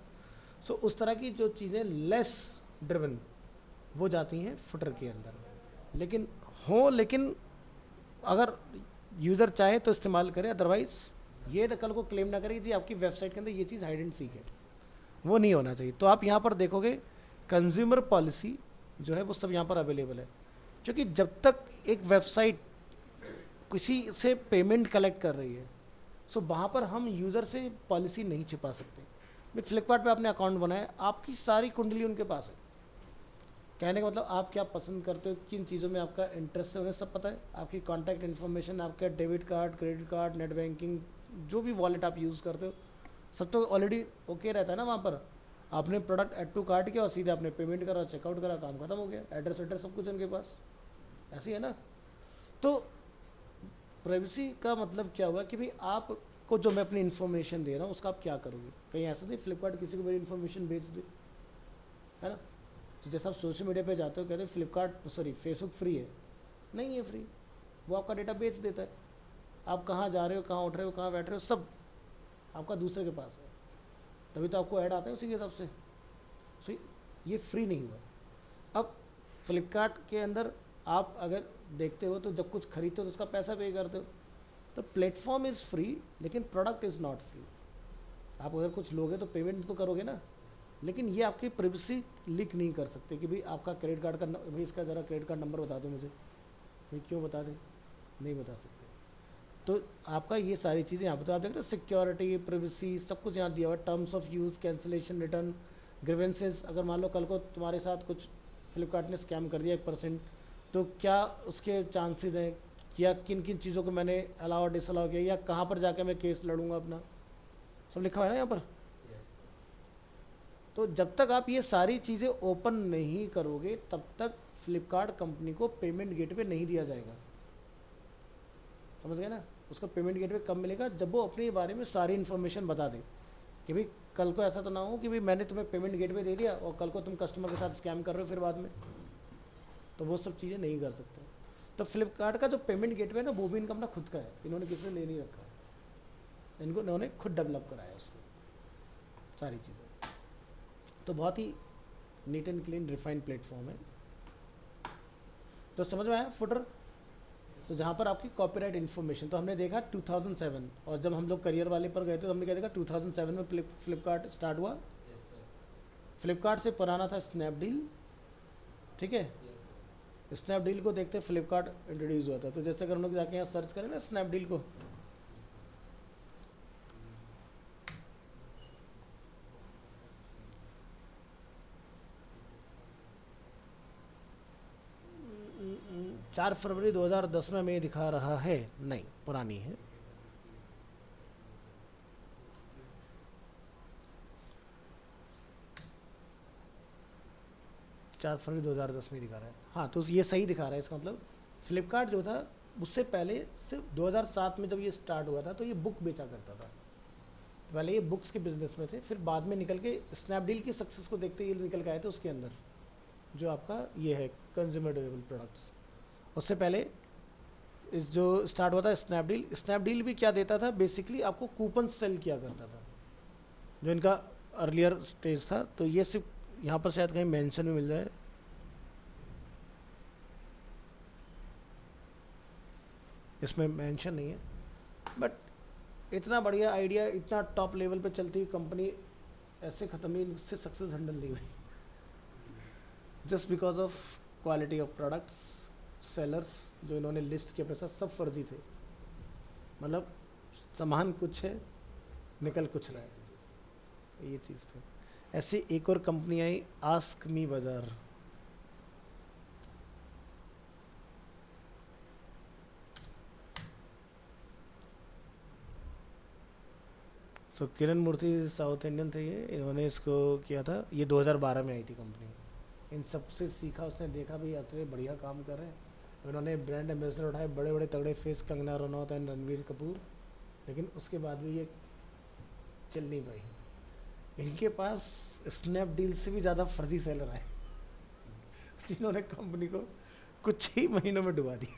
सो उस तरह की जो चीज़ें लेस ड्रिवन वो जाती हैं फुटर के अंदर, लेकिन अगर यूज़र चाहे तो इस्तेमाल करे, अदरवाइज़ ये कल को क्लेम ना करे कि जी आपकी वेबसाइट के अंदर ये चीज़ हाइड एंड सीक है, वो नहीं होना चाहिए। तो आप यहाँ पर देखोगे कंज्यूमर पॉलिसी जो है वो सब यहाँ पर अवेलेबल है, क्योंकि जब तक एक वेबसाइट किसी से पेमेंट कलेक्ट कर रही है, सो वहाँ पर हम यूज़र से पॉलिसी नहीं छिपा सकते। भाई फ्लिपकार्ट पे आपने अकाउंट बनाया, आपकी सारी कुंडली उनके पास है। कहने का मतलब आप क्या पसंद करते हो, किन चीज़ों में आपका इंटरेस्ट है, उन्हें सब पता है। आपकी कॉन्टैक्ट इन्फॉर्मेशन, आपका debit card, credit card, net banking, जो भी वॉलेट आप यूज़ करते हो, सब तो ऑलरेडी ओके रहता है ना। वहाँ पर आपने प्रोडक्ट ऐड टू कार्ट किया और सीधे आपने पेमेंट करा, चेकआउट करा, काम खत्म हो गया। एड्रेस सब कुछ उनके पास, ऐसे ही है ना। तो प्राइवेसी का मतलब क्या हुआ कि भाई आपको जो मैं अपनी इन्फॉर्मेशन दे रहा हूँ उसका आप क्या करोगे। कहीं ऐसा नहीं फ्लिपकार्ट किसी को मेरी इन्फॉर्मेशन भेज दे, है ना। तो जैसे आप सोशल मीडिया पे जाते हो कहते हो फ्लिपकार्ट सॉरी फेसबुक फ्री है, नहीं है फ्री, वो आपका डेटा बेच देता है। आप कहाँ जा रहे हो, कहाँ उठ रहे हो, कहाँ बैठ रहे हो, सब आपका दूसरे के पास है, तभी तो आपको ऐड आता है उसी के हिसाब से। सो ये फ्री नहीं हुआ। अब फ्लिपकार्ट के अंदर आप अगर देखते हो तो जब कुछ खरीदते हो तो उसका पैसा पे करते हो, तो प्लेटफॉर्म इज़ फ्री लेकिन प्रोडक्ट इज़ नॉट फ्री। आप अगर कुछ लोगे तो पेमेंट तो करोगे ना, लेकिन ये आपकी प्राइवेसी लीक नहीं कर सकते कि भाई आपका क्रेडिट कार्ड का भाई इसका ज़रा क्रेडिट कार्ड नंबर बता दो मुझे, भाई क्यों बता दें, नहीं बता सकते। तो आपका ये सारी चीज़ें यहाँ पर तो आप देख रहे हो, सिक्योरिटी, प्राइवेसी, सब कुछ यहाँ दिया हुआ है। Terms of use, cancellation, return, grievances. अगर मान लो कल को तुम्हारे साथ कुछ फ्लिपकार्ट ने स्कैम कर दिया 1%, तो क्या उसके चांसेस हैं, या किन किन चीज़ों को मैंने अलाउ डिसअलाउ किया, या कहाँ पर जाकर मैं केस लड़ूंगा अपना, सब लिखा हुआ है ना यहाँ पर। तो जब तक आप ये सारी चीज़ें ओपन नहीं करोगे तब तक फ्लिपकार्ट कंपनी को पेमेंट गेटवे नहीं दिया जाएगा। समझ गए ना? उसका पेमेंट गेटवे कब मिलेगा? जब वो अपने बारे में सारी इन्फॉर्मेशन बता दे कि भाई कल को ऐसा तो ना हो कि भाई मैंने तुम्हें पेमेंट गेटवे दे दिया और कल को तुम कस्टमर के साथ स्कैम कर रहे हो फिर बाद में, तो वो सब चीज़ें नहीं कर सकते। तो फ्लिपकार्ट का जो पेमेंट गेटवे है ना, वो भी इनका अपना खुद का है, इन्होंने किसी से ले नहीं रखा है, इनको इन्होंने खुद डेवलप कराया उसको सारी चीज़ें। तो बहुत ही neat and clean refined platform है। तो समझ में आया फुटर? तो जहाँ पर आपकी कॉपीराइट इन्फॉर्मेशन, तो हमने देखा 2007, और जब हम लोग करियर वाले पर गए थे तो हमने क्या देखा, 2007 में फ्लिपकार्ट स्टार्ट हुआ। फ्लिपकार्ट से पुराना था स्नैपडील, ठीक है। स्नैपडील को देखते फ्लिपकार्ट इंट्रोड्यूस हुआ था। तो जैसे अगर हम लोग जाके यहाँ सर्च करें ना स्नैपडील को, चार फरवरी 2010 में हमें दिखा रहा है, नहीं पुरानी है। चार फरवरी 2010 में दिखा रहा है, हाँ तो ये सही दिखा रहा है। इसका मतलब फ्लिपकार्ट जो था उससे पहले सिर्फ 2007 में जब ये स्टार्ट हुआ था तो ये बुक बेचा करता था। पहले ये बुक्स के बिजनेस में थे, फिर बाद में निकल के स्नैपडील की सक्सेस को देखते ये निकल के आए थे उसके अंदर जो आपका ये है कंज्यूमर ड्यूरेबल प्रोडक्ट्स। उससे पहले इस जो स्टार्ट हुआ था स्नैपडील, स्नैपडील भी क्या देता था बेसिकली, आपको कूपन सेल किया करता था जो इनका अर्लियर स्टेज था। तो ये सिर्फ यहाँ पर शायद कहीं मेंशन में मिल जाए, इसमें मेंशन नहीं है, बट इतना बढ़िया आइडिया, इतना टॉप लेवल पे चलती हुई कंपनी ऐसे ख़त्म ही, इससे सक्सेस हैंडल नहीं हुई just because of quality of products. Sellers जो इन्होंने लिस्ट किए अपने साथ सब फर्जी थे, मतलब सामान कुछ है निकल कुछ रहा है, ये चीज़ थी। ऐसी एक और कंपनी आई आस्क मी बाज़ार, सो किरण मूर्ति साउथ इंडियन थे ये, इन्होंने इसको किया था, ये 2012 में आई थी कंपनी। इन सब से सीखा उसने, देखा भी अतरे बढ़िया काम कर रहे हैं, उन्होंने ब्रांड एम्बेसडर उठाए बड़े बड़े तगड़े फेस, कंगना रनौत एंड रणवीर कपूर, लेकिन उसके बाद भी ये चल नहीं पाई। इनके पास स्नैपडील से भी ज़्यादा फर्जी सेलर आए जिन्होंने कंपनी को कुछ ही महीनों में डुबा दी।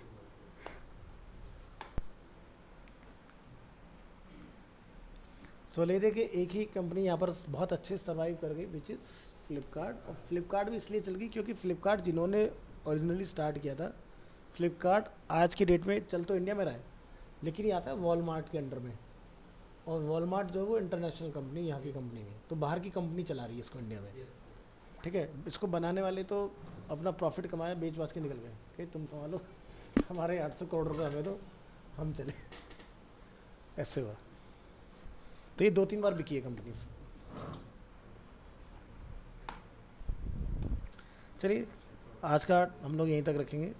सो ले दे के एक ही कंपनी यहाँ पर बहुत अच्छे सर्वाइव कर गई विच इज़ फ्लिपकार्ट। और फ्लिपकार्ट भी इसलिए चल गई क्योंकि फ्लिपकार्ट जिन्होंने ओरिजिनली स्टार्ट किया था, फ्लिपकार्ट आज की डेट में चल तो इंडिया में रहा है लेकिन ये आता है वॉलमार्ट के अंडर में, और वॉलमार्ट जो है वो इंटरनेशनल कंपनी, यहाँ की कंपनी नहीं, तो बाहर की कंपनी चला रही है इसको इंडिया में, ठीक है। इसको बनाने वाले तो अपना प्रॉफिट कमाया, बेच बाच के निकल गए कि तुम संभालो, हमारे 800 करोड़ रुपये हमें दो, हम चले, ऐसे हुआ। तो ये 2-3 बार बिकी है कंपनी। चलिए आज का हम लोग यहीं तक रखेंगे।